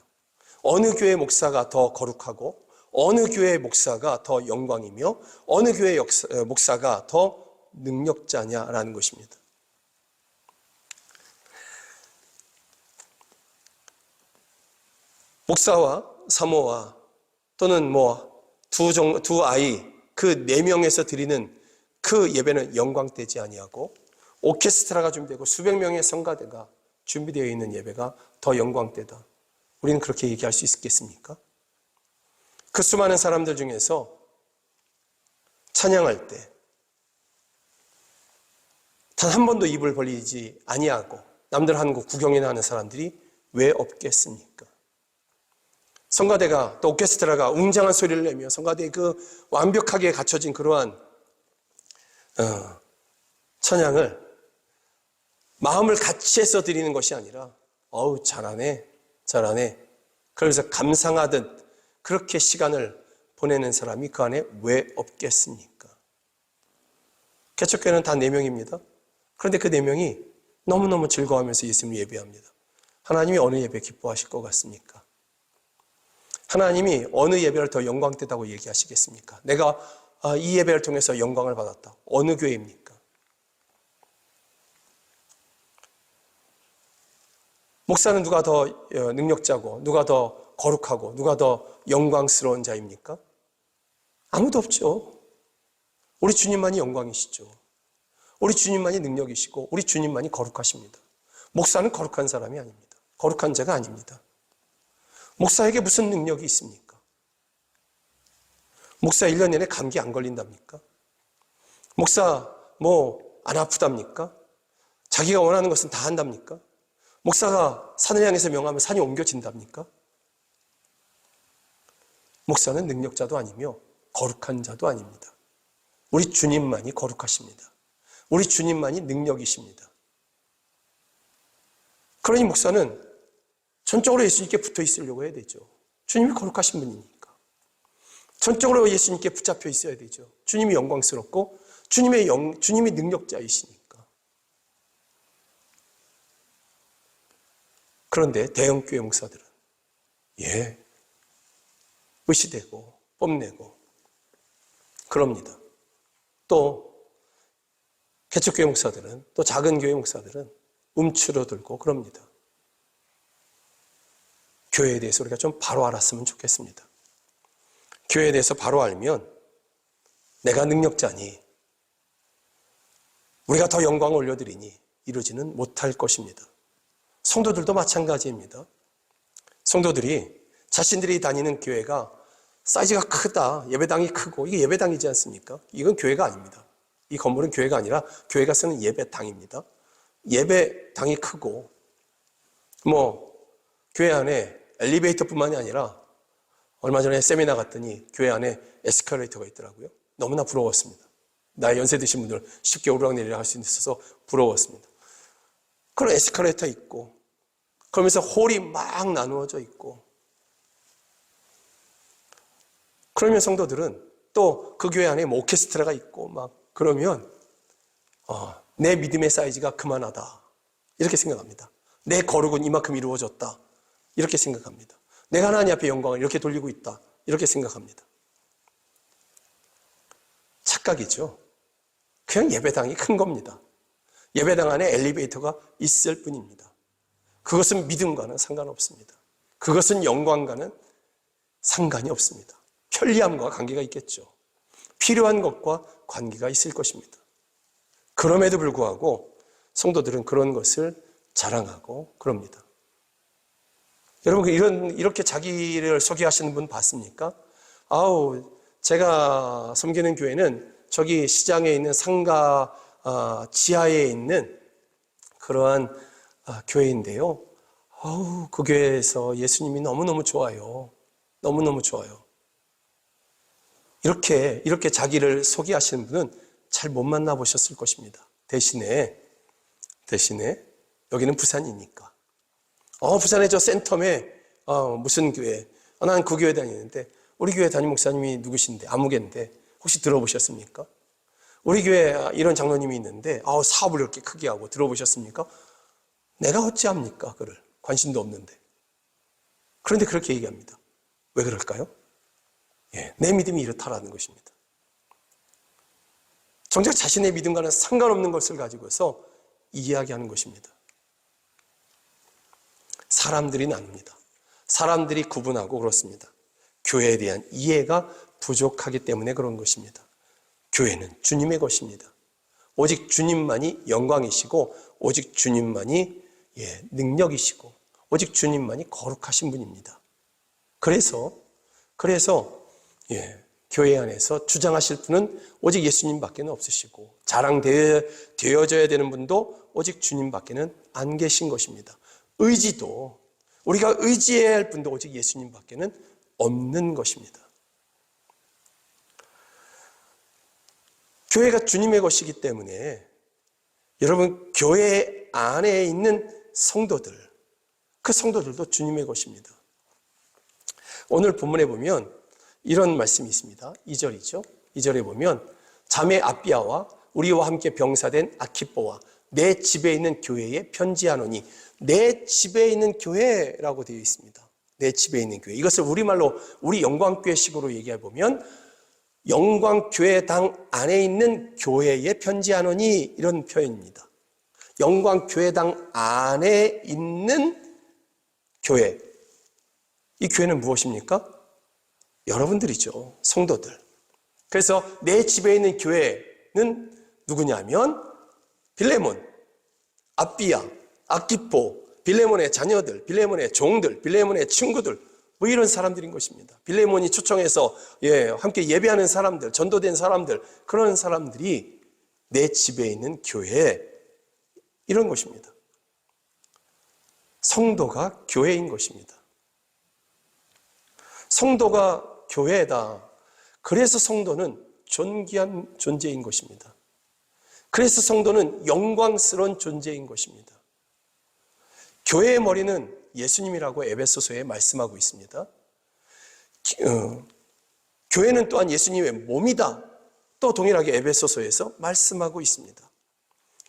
어느 교회 목사가 더 거룩하고 어느 교회 목사가 더 영광이며 어느 교회 목사가 더 능력자냐라는 것입니다. 목사와 사모와 또는 두 아이 그 4명에서 드리는 그 예배는 영광되지 아니하고 오케스트라가 준비되고 수백 명의 성가대가 준비되어 있는 예배가 더 영광되다. 우리는 그렇게 얘기할 수 있겠습니까? 그 수많은 사람들 중에서 찬양할 때 단 한 번도 입을 벌리지 아니하고 남들 하는 거 구경이나 하는 사람들이 왜 없겠습니까? 성가대가 또 오케스트라가 웅장한 소리를 내며 성가대의 그 완벽하게 갖춰진 그러한 찬양을 마음을 같이 해서 드리는 것이 아니라 잘하네 그러면서 감상하듯 그렇게 시간을 보내는 사람이 그 안에 왜 없겠습니까? 개척교회는 다 4명입니다. 그런데 그 4명이 너무너무 즐거워하면서 예수님을 예배합니다. 하나님이 어느 예배 기뻐하실 것 같습니까? 하나님이 어느 예배를 더 영광되다고 얘기하시겠습니까? 내가 이 예배를 통해서 영광을 받았다. 어느 교회입니까? 목사는 누가 더 능력자고 누가 더 거룩하고 누가 더 영광스러운 자입니까? 아무도 없죠. 우리 주님만이 영광이시죠. 우리 주님만이 능력이시고 우리 주님만이 거룩하십니다. 목사는 거룩한 사람이 아닙니다. 거룩한 자가 아닙니다. 목사에게 무슨 능력이 있습니까? 목사 1년 내내 감기 안 걸린답니까? 목사 안 아프답니까? 자기가 원하는 것은 다 한답니까? 목사가 산을 향해서 명하면 산이 옮겨진답니까? 목사는 능력자도 아니며 거룩한 자도 아닙니다. 우리 주님만이 거룩하십니다. 우리 주님만이 능력이십니다. 그러니 목사는 전적으로 예수님께 붙어 있으려고 해야 되죠. 주님이 거룩하신 분이니까. 전적으로 예수님께 붙잡혀 있어야 되죠. 주님이 영광스럽고 주님이 능력자이시니까. 그런데 대형교회 목사들은 의시되고 뽐내고 그럽니다. 또 개척교회 목사들은 또 작은 교회 목사들은 움츠러들고 그럽니다. 교회에 대해서 우리가 좀 바로 알았으면 좋겠습니다. 교회에 대해서 바로 알면 내가 능력자니 우리가 더 영광을 올려드리니 이루지는 못할 것입니다. 성도들도 마찬가지입니다. 성도들이 자신들이 다니는 교회가 사이즈가 크다, 예배당이 크고 이게 예배당이지 않습니까? 이건 교회가 아닙니다. 이 건물은 교회가 아니라 교회가 쓰는 예배당입니다. 예배당이 크고 교회 안에 엘리베이터뿐만이 아니라 얼마 전에 세미나 갔더니 교회 안에 에스컬레이터가 있더라고요. 너무나 부러웠습니다. 나이 연세 드신 분들 쉽게 오르락내리락 할 수 있어서 부러웠습니다. 그런 에스컬레이터 있고 그러면서 홀이 막 나누어져 있고 그러면 성도들은 또 그 교회 안에 오케스트라가 있고 그러면 내 믿음의 사이즈가 그만하다 이렇게 생각합니다. 내 거룩은 이만큼 이루어졌다 이렇게 생각합니다. 내가 하나님 앞에 영광을 이렇게 돌리고 있다 이렇게 생각합니다. 착각이죠. 그냥 예배당이 큰 겁니다. 예배당 안에 엘리베이터가 있을 뿐입니다. 그것은 믿음과는 상관없습니다. 그것은 영광과는 상관이 없습니다. 편리함과 관계가 있겠죠. 필요한 것과 관계가 있을 것입니다. 그럼에도 불구하고 성도들은 그런 것을 자랑하고 그럽니다. 여러분, 이렇게 자기를 소개하시는 분 봤습니까? 제가 섬기는 교회는 저기 시장에 있는 상가 지하에 있는 그러한 교회인데요. 그 교회에서 예수님이 너무너무 좋아요. 너무너무 좋아요. 이렇게 자기를 소개하시는 분은 잘 못 만나보셨을 것입니다. 대신에 여기는 부산이니까. 부산의 저 센텀에 무슨 교회? 난 그 교회 다니는데 우리 교회 담임 목사님이 누구신데? 아무개인데 혹시 들어보셨습니까? 우리 교회 이런 장로님이 있는데 사업을 이렇게 크게 하고 들어보셨습니까? 내가 어찌합니까? 그를 관심도 없는데. 그런데 그렇게 얘기합니다. 왜 그럴까요? 내 믿음이 이렇다라는 것입니다. 정작 자신의 믿음과는 상관없는 것을 가지고서 이야기하는 것입니다. 사람들이 나눕니다. 사람들이 구분하고 그렇습니다. 교회에 대한 이해가 부족하기 때문에 그런 것입니다. 교회는 주님의 것입니다. 오직 주님만이 영광이시고 오직 주님만이 능력이시고 오직 주님만이 거룩하신 분입니다. 그래서 교회 안에서 주장하실 분은 오직 예수님밖에 없으시고 자랑되어져야 되는 분도 오직 주님밖에 안 계신 것입니다. 의지도 우리가 의지해야 할 분도 오직 예수님밖에 없는 것입니다. 교회가 주님의 것이기 때문에 여러분, 교회 안에 있는 성도들, 그 성도들도 주님의 것입니다. 오늘 본문에 보면 이런 말씀이 있습니다. 2절이죠. 2절에 보면 자매 아비아와 우리와 함께 병사된 아키뽀와 내 집에 있는 교회에 편지하노니, 내 집에 있는 교회라고 되어 있습니다. 내 집에 있는 교회. 이것을 우리말로 우리 영광교회식으로 얘기해 보면 영광교회당 안에 있는 교회에 편지하노니, 이런 표현입니다. 영광교회당 안에 있는 교회. 이 교회는 무엇입니까? 여러분들이죠. 성도들. 그래서 내 집에 있는 교회는 누구냐면 빌레몬, 아비야, 아키포, 빌레몬의 자녀들, 빌레몬의 종들, 빌레몬의 친구들, 뭐 이런 사람들인 것입니다. 빌레몬이 초청해서 함께 예배하는 사람들, 전도된 사람들, 그런 사람들이 내 집에 있는 교회, 이런 것입니다. 성도가 교회인 것입니다. 성도가 교회다. 그래서 성도는 존귀한 존재인 것입니다. 그래서 성도는 영광스러운 존재인 것입니다. 교회의 머리는 예수님이라고 에베소서에 말씀하고 있습니다. 교회는 또한 예수님의 몸이다. 또 동일하게 에베소서에서 말씀하고 있습니다.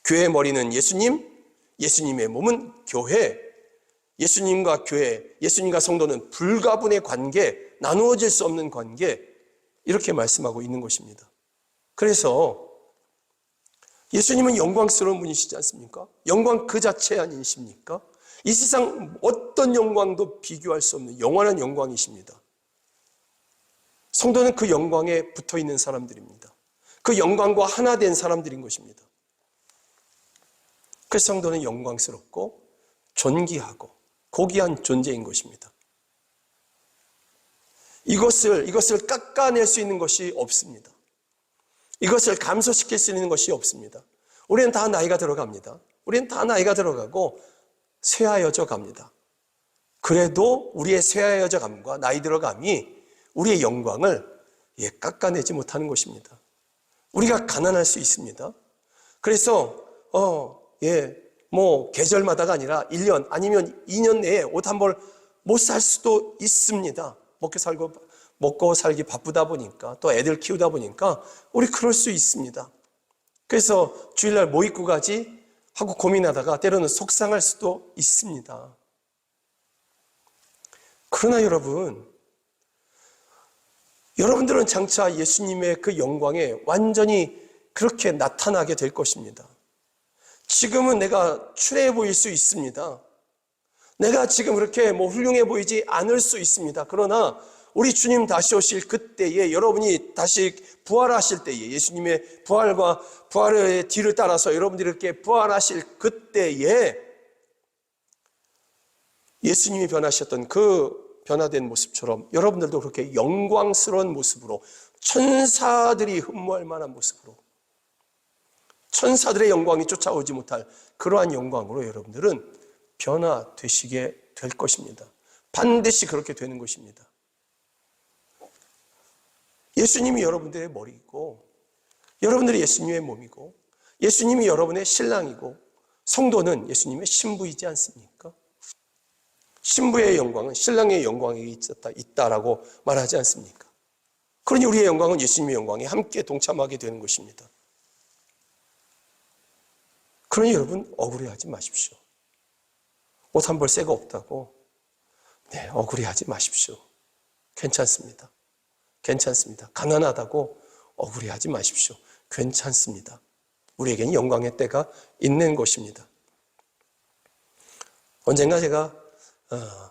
교회의 머리는 예수님, 예수님의 몸은 교회. 예수님과 교회, 예수님과 성도는 불가분의 관계, 나누어질 수 없는 관계, 이렇게 말씀하고 있는 것입니다. 그래서 예수님은 영광스러운 분이시지 않습니까? 영광 그 자체 아니십니까? 이 세상 어떤 영광도 비교할 수 없는 영원한 영광이십니다. 성도는 그 영광에 붙어 있는 사람들입니다. 그 영광과 하나 된 사람들인 것입니다. 그 성도는 영광스럽고 존귀하고 고귀한 존재인 것입니다. 이것을 깎아낼 수 있는 것이 없습니다. 이것을 감소시킬 수 있는 것이 없습니다. 우리는 다 나이가 들어갑니다. 우리는 다 나이가 들어가고 쇠하여져 갑니다. 그래도 우리의 쇠하여져 감과 나이 들어감이 우리의 영광을 깎아내지 못하는 것입니다. 우리가 가난할 수 있습니다. 그래서 계절마다가 아니라 1년 아니면 2년 내에 옷 한 벌 못 살 수도 있습니다. 먹고 살기 바쁘다 보니까, 또 애들 키우다 보니까 우리 그럴 수 있습니다. 그래서 주일날 뭐 입고 가지 하고 고민하다가 때로는 속상할 수도 있습니다. 그러나 여러분들은 장차 예수님의 그 영광에 완전히 그렇게 나타나게 될 것입니다. 지금은 내가 추레해 보일 수 있습니다. 내가 지금 그렇게 훌륭해 보이지 않을 수 있습니다. 그러나 우리 주님 다시 오실 그때에, 여러분이 다시 부활하실 때에, 예수님의 부활의 뒤를 따라서 여러분들이 이렇게 부활하실 그때에 예수님이 변하셨던 그 변화된 모습처럼 여러분들도 그렇게 영광스러운 모습으로, 천사들이 흠모할 만한 모습으로, 천사들의 영광이 쫓아오지 못할 그러한 영광으로 여러분들은 변화되시게 될 것입니다. 반드시 그렇게 되는 것입니다. 예수님이 여러분들의 머리이고, 여러분들이 예수님의 몸이고, 예수님이 여러분의 신랑이고, 성도는 예수님의 신부이지 않습니까? 신부의 영광은 신랑의 영광이 있다라고 말하지 않습니까? 그러니 우리의 영광은 예수님의 영광에 함께 동참하게 되는 것입니다. 그러니 여러분, 억울해하지 마십시오. 옷 한 벌 새가 없다고 억울해하지 마십시오. 괜찮습니다. 괜찮습니다. 가난하다고 억울해하지 마십시오. 괜찮습니다. 우리에게는 영광의 때가 있는 것입니다. 언젠가 제가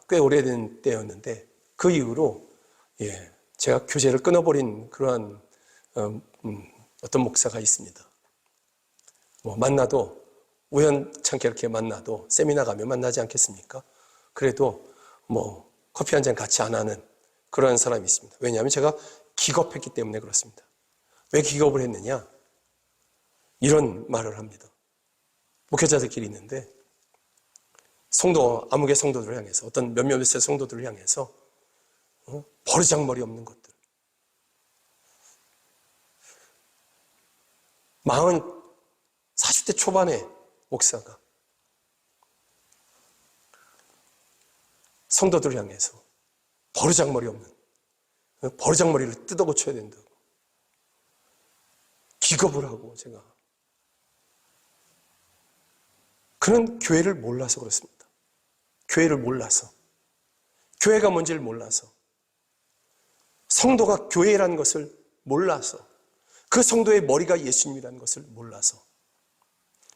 꽤 오래된 때였는데 그 이후로 제가 교제를 끊어버린 그러한 어떤 목사가 있습니다. 만나도 우연찮게 이렇게 만나도 세미나 가면 만나지 않겠습니까? 그래도 커피 한 잔 같이 안 하는 그런 사람이 있습니다. 왜냐하면 제가 기겁했기 때문에 그렇습니다. 왜 기겁을 했느냐? 이런 말을 합니다. 목회자들끼리 있는데 암흑의 성도들을 향해서, 어떤 몇몇의 성도들을 향해서 버르장머리 없는 것들, 40대 초반의 목사가 성도들을 향해서 버르장머리 없는, 버르장머리를 뜯어 고쳐야 된다고 기겁을 하고, 제가 그는 교회를 몰라서 그렇습니다. 교회를 몰라서, 교회가 뭔지를 몰라서, 성도가 교회라는 것을 몰라서, 그 성도의 머리가 예수님이라는 것을 몰라서,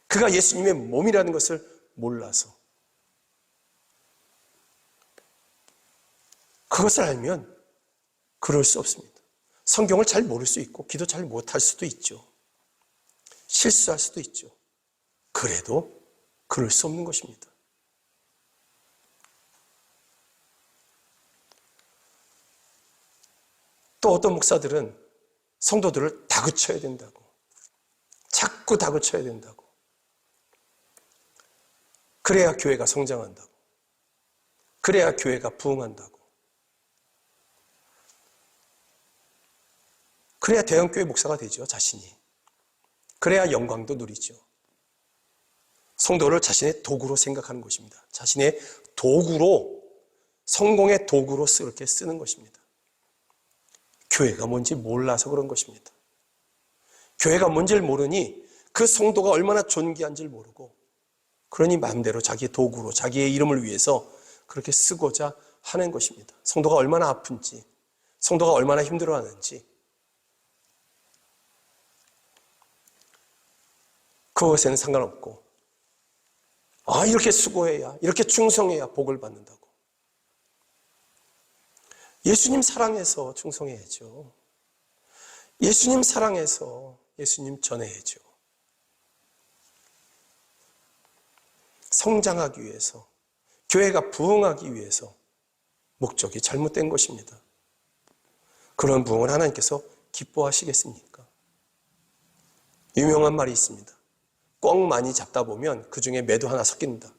그가 예수님의 몸이라는 것을 몰라서, 그것을 알면 그럴 수 없습니다. 성경을 잘 모를 수 있고 기도 잘 못할 수도 있죠. 실수할 수도 있죠. 그래도 그럴 수 없는 것입니다. 또 어떤 목사들은 성도들을 다그쳐야 된다고, 자꾸 다그쳐야 된다고, 그래야 교회가 성장한다고, 그래야 교회가 부흥한다고, 그래야 대형교회 목사가 되죠, 자신이. 그래야 영광도 누리죠. 성도를 자신의 도구로 생각하는 것입니다. 자신의 도구로, 성공의 도구로 이렇게 쓰는 것입니다. 교회가 뭔지 몰라서 그런 것입니다. 교회가 뭔지를 모르니 그 성도가 얼마나 존귀한지를 모르고, 그러니 마음대로 자기의 도구로, 자기의 이름을 위해서 그렇게 쓰고자 하는 것입니다. 성도가 얼마나 아픈지, 성도가 얼마나 힘들어하는지, 그것에는 상관없고, 이렇게 수고해야, 이렇게 충성해야 복을 받는다고. 예수님 사랑해서 충성해야죠. 예수님 사랑해서 예수님 전해야죠. 성장하기 위해서, 교회가 부흥하기 위해서 목적이 잘못된 것입니다. 그런 부흥을 하나님께서 기뻐하시겠습니까? 유명한 말이 있습니다. 꿩 많이 잡다 보면 그 중에 매도 하나 섞인다.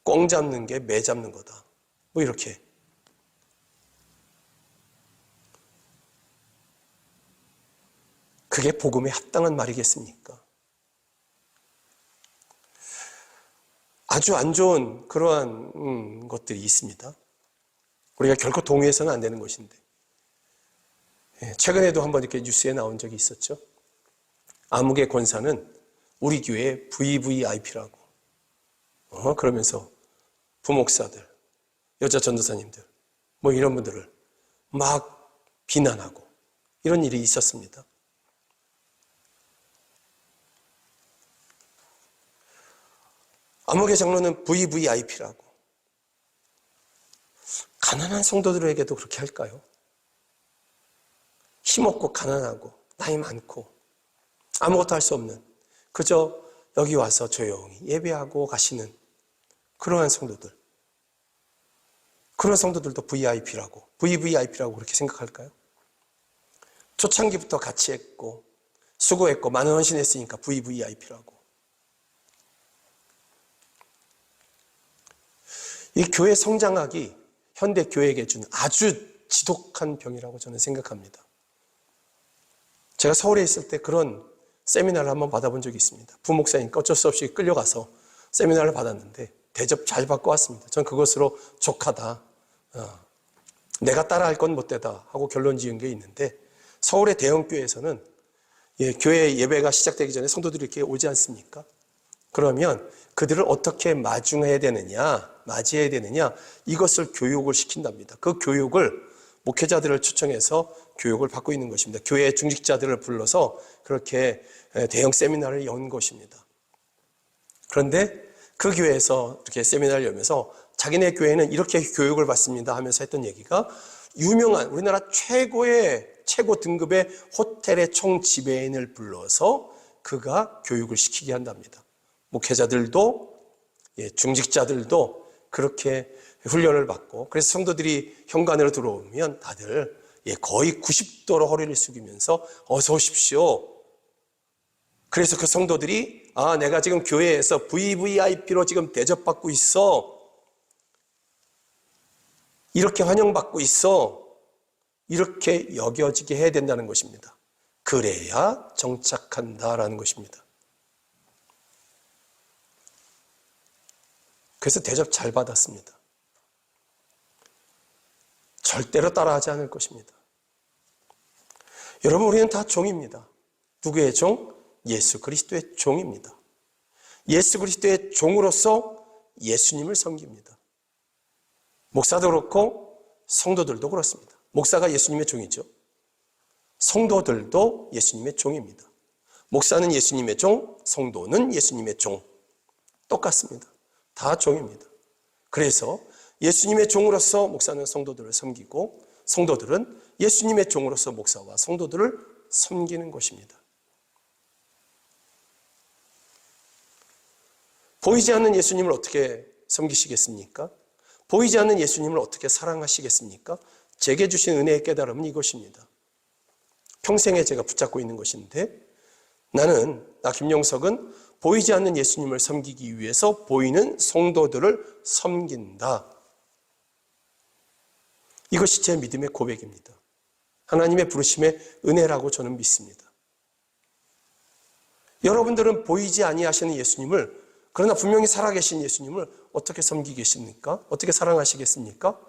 꿩 잡는 게 매 잡는 거다. 이렇게. 그게 복음에 합당한 말이겠습니까? 아주 안 좋은 그러한 것들이 있습니다. 우리가 결코 동의해서는 안 되는 것인데, 최근에도 한번 이렇게 뉴스에 나온 적이 있었죠. 암흑의 권사는 우리 교회의 VVIP라고, 그러면서 부목사들, 여자 전도사님들, 이런 분들을 막 비난하고 이런 일이 있었습니다. 암흑의 장로는 VVIP라고, 가난한 성도들에게도 그렇게 할까요? 힘없고 가난하고 나이 많고 아무것도 할 수 없는, 그저 여기 와서 조용히 예배하고 가시는 그러한 성도들, 그런 성도들도 VIP라고 그렇게 생각할까요? 초창기부터 같이 했고 수고했고 많은 헌신했으니까 VVIP라고. 이 교회 성장학이 현대 교회에게 준 아주 지독한 병이라고 저는 생각합니다. 제가 서울에 있을 때 그런 세미나를 한번 받아본 적이 있습니다. 부목사님께 어쩔 수 없이 끌려가서 세미나를 받았는데 대접 잘 받고 왔습니다. 전 그것으로 족하다. 내가 따라할 건 못되다 하고 결론 지은 게 있는데, 서울의 대형교회에서는 교회 예배가 시작되기 전에 성도들이 이렇게 오지 않습니까? 그러면 그들을 어떻게 맞이해야 되느냐, 이것을 교육을 시킨답니다. 그 교육을 목회자들을 초청해서 교육을 받고 있는 것입니다. 교회 중직자들을 불러서 그렇게 대형 세미나를 연 것입니다. 그런데 그 교회에서 이렇게 세미나를 열면서 자기네 교회는 이렇게 교육을 받습니다 하면서 했던 얘기가, 유명한 우리나라 최고 등급의 호텔의 총지배인을 불러서 그가 교육을 시키게 한답니다. 목회자들도 중직자들도 그렇게 훈련을 받고, 그래서 성도들이 현관으로 들어오면 다들 거의 90도로 허리를 숙이면서 어서 오십시오. 그래서 그 성도들이 내가 지금 교회에서 VVIP로 지금 대접받고 있어, 이렇게 환영받고 있어, 이렇게 여겨지게 해야 된다는 것입니다. 그래야 정착한다라는 것입니다. 그래서 대접 잘 받았습니다. 절대로 따라하지 않을 것입니다. 여러분, 우리는 다 종입니다. 누구의 종? 예수 그리스도의 종입니다. 예수 그리스도의 종으로서 예수님을 섬깁니다. 목사도 그렇고 성도들도 그렇습니다. 목사가 예수님의 종이죠. 성도들도 예수님의 종입니다. 목사는 예수님의 종, 성도는 예수님의 종. 똑같습니다. 다 종입니다. 그래서 예수님의 종으로서 목사는 성도들을 섬기고, 성도들은 예수님의 종으로서 목사와 성도들을 섬기는 것입니다. 보이지 않는 예수님을 어떻게 섬기시겠습니까? 보이지 않는 예수님을 어떻게 사랑하시겠습니까? 제게 주신 은혜의 깨달음은 이것입니다. 평생에 제가 붙잡고 있는 것인데, 나 김용석은 보이지 않는 예수님을 섬기기 위해서 보이는 성도들을 섬긴다. 이것이 제 믿음의 고백입니다. 하나님의 부르심의 은혜라고 저는 믿습니다. 여러분들은 보이지 아니하시는 예수님을, 그러나 분명히 살아계신 예수님을 어떻게 섬기겠습니까? 어떻게 사랑하시겠습니까?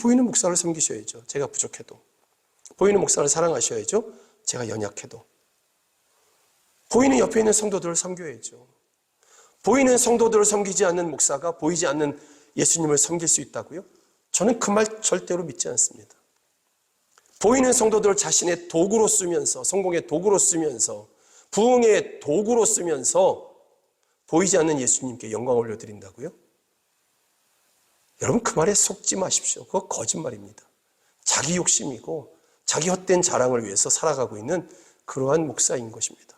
보이는 목사를 섬기셔야죠. 제가 부족해도. 보이는 목사를 사랑하셔야죠. 제가 연약해도. 보이는 옆에 있는 성도들을 섬겨야죠. 보이는 성도들을 섬기지 않는 목사가 보이지 않는 예수님을 섬길 수 있다고요? 저는 그 말 절대로 믿지 않습니다. 보이는 성도들을 자신의 도구로 쓰면서, 성공의 도구로 쓰면서, 부흥의 도구로 쓰면서 보이지 않는 예수님께 영광을 올려드린다고요? 여러분, 그 말에 속지 마십시오. 그거 거짓말입니다. 자기 욕심이고 자기 헛된 자랑을 위해서 살아가고 있는 그러한 목사인 것입니다.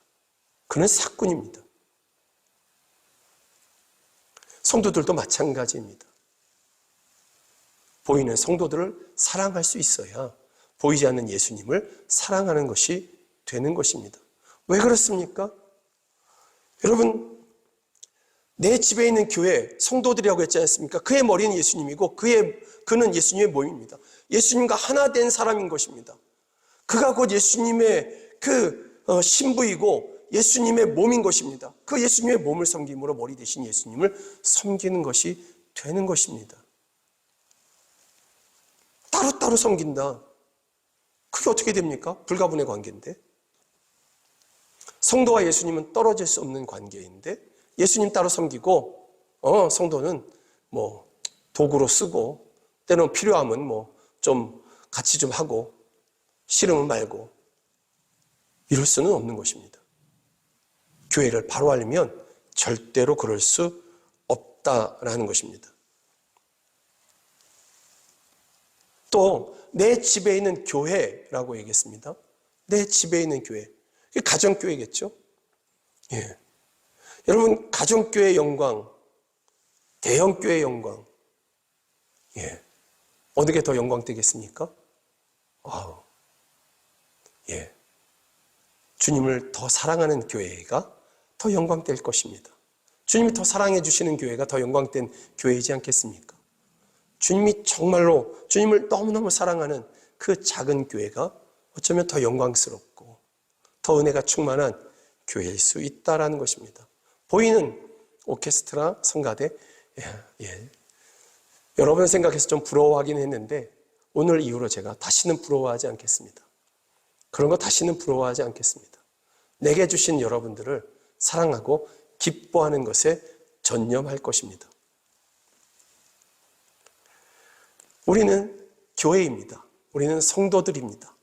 그는 사꾼입니다. 성도들도 마찬가지입니다. 보이는 성도들을 사랑할 수 있어야 보이지 않는 예수님을 사랑하는 것이 되는 것입니다. 왜 그렇습니까? 여러분, 내 집에 있는 교회 성도들이라고 했지 않습니까? 그의 머리는 예수님이고 그는 예수님의 몸입니다. 예수님과 하나 된 사람인 것입니다. 그가 곧 예수님의 신부이고 예수님의 몸인 것입니다. 그 예수님의 몸을 섬김으로 머리 대신 예수님을 섬기는 것이 되는 것입니다. 따로따로 섬긴다. 그게 어떻게 됩니까? 불가분의 관계인데. 성도와 예수님은 떨어질 수 없는 관계인데, 예수님 따로 섬기고 성도는 도구로 쓰고, 때로는 필요하면 좀 같이 좀 하고, 싫으면 말고, 이럴 수는 없는 것입니다. 교회를 바로 알면 절대로 그럴 수 없다라는 것입니다. 또 내 집에 있는 교회라고 얘기했습니다. 내 집에 있는 교회. 이게 가정교회겠죠? 예. 여러분, 가정교회의 영광, 대형교회의 영광. 예. 어느 게 더 영광되겠습니까? 와우. 예. 주님을 더 사랑하는 교회가 더 영광될 것입니다. 주님이 더 사랑해 주시는 교회가 더 영광된 교회이지 않겠습니까? 주님이 정말로 주님을 너무너무 사랑하는 그 작은 교회가 어쩌면 더 영광스럽고 더 은혜가 충만한 교회일 수 있다라는 것입니다. 보이는 오케스트라 성가대, 예. 여러분 생각해서 좀 부러워하긴 했는데 오늘 이후로 제가 다시는 부러워하지 않겠습니다. 그런 거 다시는 부러워하지 않겠습니다. 내게 주신 여러분들을 사랑하고 기뻐하는 것에 전념할 것입니다. 우리는 교회입니다. 우리는 성도들입니다.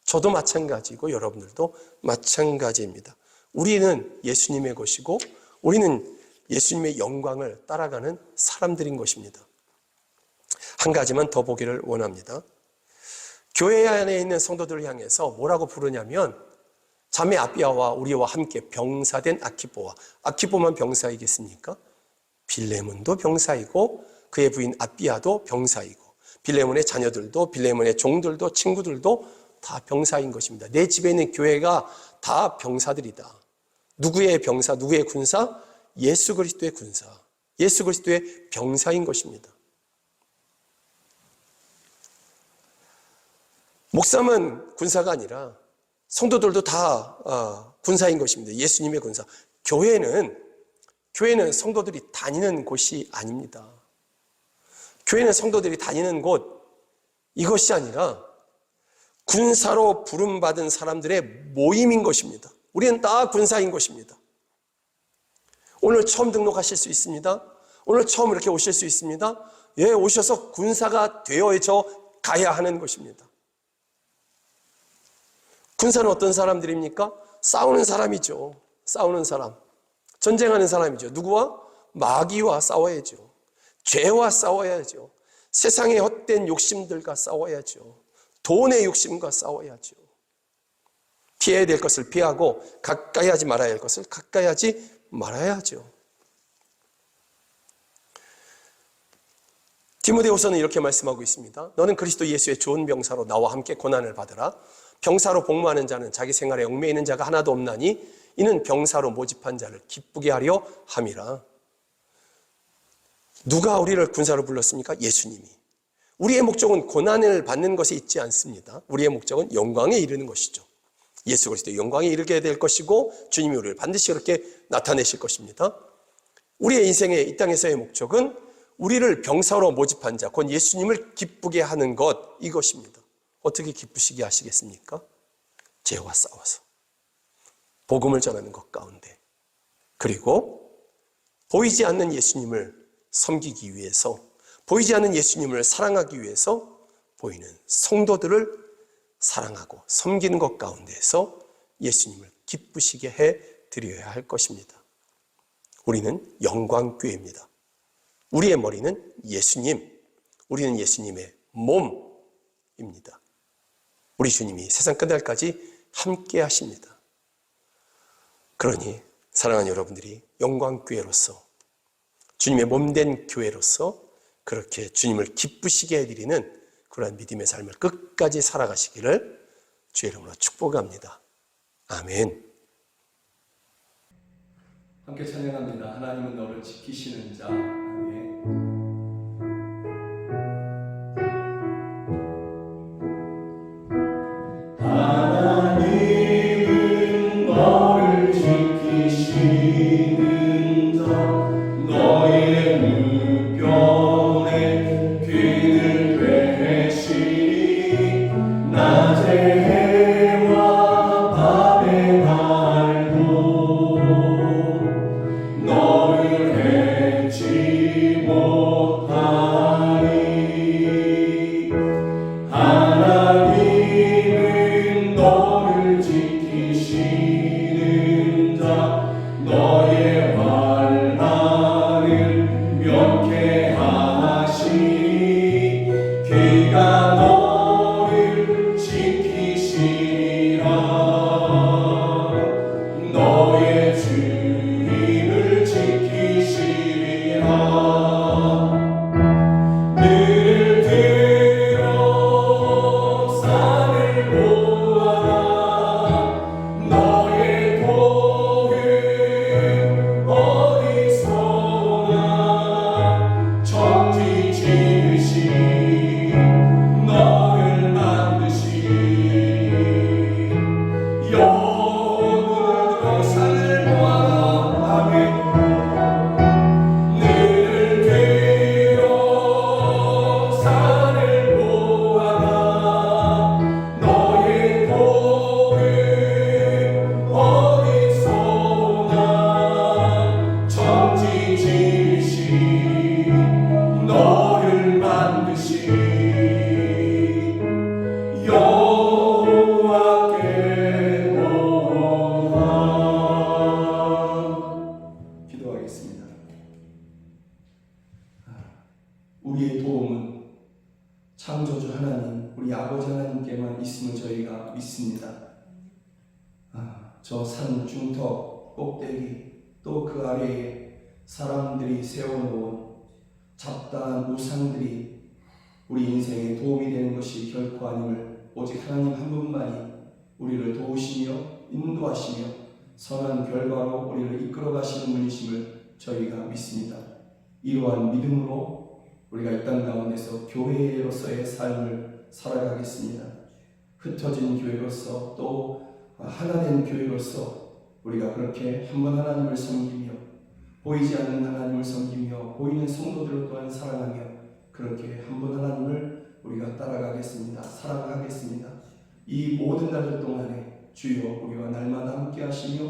저도 마찬가지고 여러분들도 마찬가지입니다. 우리는 예수님의 것이고 우리는 예수님의 영광을 따라가는 사람들인 것입니다. 한 가지만 더 보기를 원합니다. 교회 안에 있는 성도들을 향해서 뭐라고 부르냐면 자매 아비아와 우리와 함께 병사된 아키포와, 아키포만 병사이겠습니까? 빌레몬도 병사이고 그의 부인 아비아도 병사이고 빌레몬의 자녀들도 빌레몬의 종들도 친구들도 다 병사인 것입니다. 내 집에 있는 교회가 다 병사들이다. 누구의 병사, 누구의 군사? 예수 그리스도의 군사, 예수 그리스도의 병사인 것입니다. 목사만 군사가 아니라 성도들도 다 군사인 것입니다. 예수님의 군사. 교회는 성도들이 다니는 곳이 아닙니다. 교회는 성도들이 다니는 곳, 이것이 아니라 군사로 부름받은 사람들의 모임인 것입니다. 우리는 다 군사인 것입니다. 오늘 처음 등록하실 수 있습니다. 오늘 처음 이렇게 오실 수 있습니다. 예, 오셔서 군사가 되어져 가야 하는 것입니다. 군사는 어떤 사람들입니까? 싸우는 사람이죠. 싸우는 사람. 전쟁하는 사람이죠. 누구와? 마귀와 싸워야죠. 죄와 싸워야죠. 세상의 헛된 욕심들과 싸워야죠. 돈의 욕심과 싸워야죠. 피해야 될 것을 피하고 가까이 하지 말아야 할 것을 가까이 하지 말아야죠. 디모데후서는 이렇게 말씀하고 있습니다. 너는 그리스도 예수의 좋은 병사로 나와 함께 고난을 받으라. 병사로 복무하는 자는 자기 생활에 얽매이는 자가 하나도 없나니 이는 병사로 모집한 자를 기쁘게 하려 함이라. 누가 우리를 군사로 불렀습니까? 예수님이. 우리의 목적은 고난을 받는 것에 있지 않습니다. 우리의 목적은 영광에 이르는 것이죠. 예수 그리스도의 영광에 이르게 될 것이고 주님이 우리를 반드시 그렇게 나타내실 것입니다. 우리의 인생의 이 땅에서의 목적은 우리를 병사로 모집한 자, 곧 예수님을 기쁘게 하는 것, 이것입니다. 어떻게 기쁘시게 하시겠습니까? 죄와 싸워서 복음을 전하는 것 가운데, 그리고 보이지 않는 예수님을 섬기기 위해서, 보이지 않는 예수님을 사랑하기 위해서 보이는 성도들을 사랑하고 섬기는 것 가운데에서 예수님을 기쁘시게 해드려야 할 것입니다. 우리는 영광교회입니다. 우리의 머리는 예수님, 우리는 예수님의 몸입니다. 우리 주님이 세상 끝날까지 함께 하십니다. 그러니 사랑하는 여러분들이 영광교회로서, 주님의 몸된 교회로서 그렇게 주님을 기쁘시게 해드리는 그러한 믿음의 삶을 끝까지 살아가시기를 주의 이름으로 축복합니다. 아멘. 함께 찬양합니다. 하나님은 너를 지키시는 자. 아멘. 하나님은 너를 지키시는 자, 너의 물결에 균을 되시니 낮의 해와 밤의 달도 너를 해치 못 아버지 하나님께만 있음을 저희가 믿습니다. 저 산 중턱 꼭대기 또 그 아래에 사람들이 세워놓은 잡다한 우상들이 우리 인생에 도움이 되는 것이 결코 아님을 오직 하나님 한 분만이 우리를 도우시며 인도하시며 선한 결과로 우리를 이끌어 가시는 분이심을 저희가 믿습니다. 이러한 믿음으로 우리가 이 땅 가운데서 교회로서의 삶을 살아가겠습니다. 흩어진 교회로서 또 하나된 교회로서 우리가 그렇게 한 분 하나님을 섬기며 보이지 않는 하나님을 섬기며 보이는 성도들을 또한 사랑하며 그렇게 한 분 하나님을 우리가 따라가겠습니다. 사랑하겠습니다. 이 모든 날들 동안에 주여 우리와 날마다 함께 하시며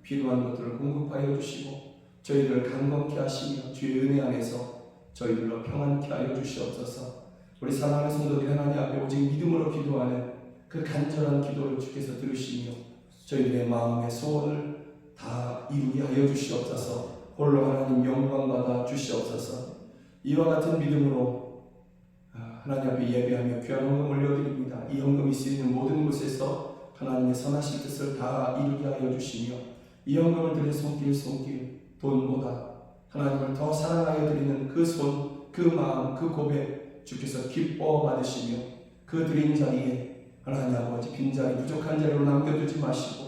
필요한 것들을 공급하여 주시고 저희들을 강건케 하시며 주의 은혜 안에서 저희들로 평안케 하여 주시옵소서. 우리 사랑하는 성도들이 하나님 앞에 오직 믿음으로 기도하는 그 간절한 기도를 주께서 들으시며 저희들의 마음의 소원을 다 이루게 하여 주시옵소서. 홀로 하나님 영광 받아 주시옵소서. 이와 같은 믿음으로 하나님 앞에 예배하며 귀한 헌금 올려드립니다. 이 헌금이 쓰이는 모든 곳에서 하나님의 선하신 뜻을 다 이루게 하여 주시며 이 헌금을 드린 손길 돈보다 하나님을 더 사랑하여 드리는 그 손, 그 마음, 그 고백 주께서 기뻐 받으시며 그 드린 자리에 하나님 아버지 빈자리 부족한 자리로 남겨두지 마시고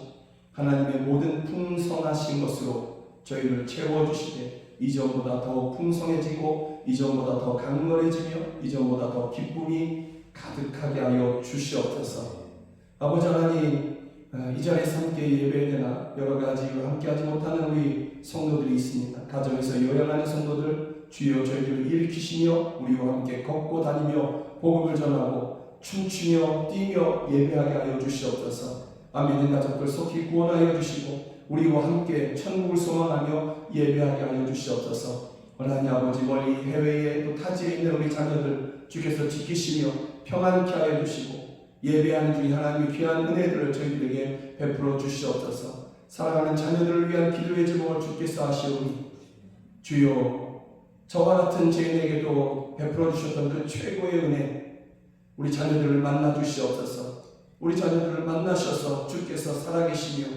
하나님의 모든 풍성하신 것으로 저희를 채워주시되 이전보다 더 풍성해지고 이전보다 더 강건해지며 이전보다 더 기쁨이 가득하게 하여 주시옵소서. 아버지 하나님 이 자리에서 함께 예배되나 여러 가지 이유로 함께하지 못하는 우리 성도들이 있습니다. 가정에서 요양하는 성도들 주여 저희들을 일으키시며 우리와 함께 걷고 다니며 복음을 전하고 춤추며 뛰며 예배하게 하여 주시옵소서. 아멘인 가족들 속히 구원하여 주시고 우리와 함께 천국을 소망하며 예배하게 하여 주시옵소서. 하나님 아버지 멀리 해외에 또 타지에 있는 우리 자녀들 주께서 지키시며 평안케 하여 주시고 예배하는 중에 하나님의 귀한 은혜들을 저희들에게 베풀어 주시옵소서. 사랑하는 자녀들을 위한 기도의 제목을 주께서 하시오니 주여 저와 같은 죄인에게도 베풀어 주셨던 그 최고의 은혜 우리 자녀들을 만나 주시옵소서. 우리 자녀들을 만나셔서 주께서 살아계시며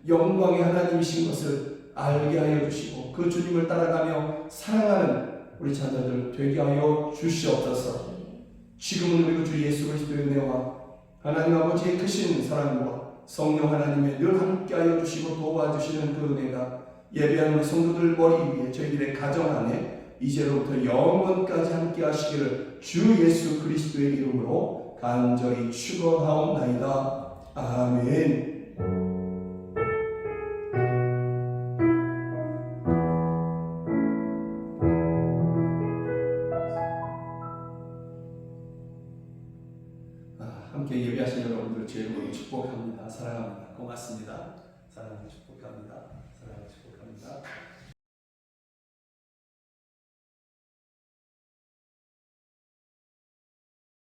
영광의 하나님이신 것을 알게 하여 주시고 그 주님을 따라가며 사랑하는 우리 자녀들 되게 하여 주시옵소서. 지금은 우리 주 예수 그리스도의 은혜와 하나님 아버지의 크신 사랑과 성령 하나님의 늘 함께하여 주시고 도와주시는 그 은혜가 예배하는 우리 성도들 머리 위에 저희들의 가정 안에 이제로부터 영원까지 함께 하시기를 주 예수 그리스도의 이름으로 간절히 축원하옵나이다. 아멘. 함께 예배하신 여러분들 제 이름으로 축복합니다. 사랑합니다. 고맙습니다. 사랑하고 축복합니다. 사랑하고 축복합니다.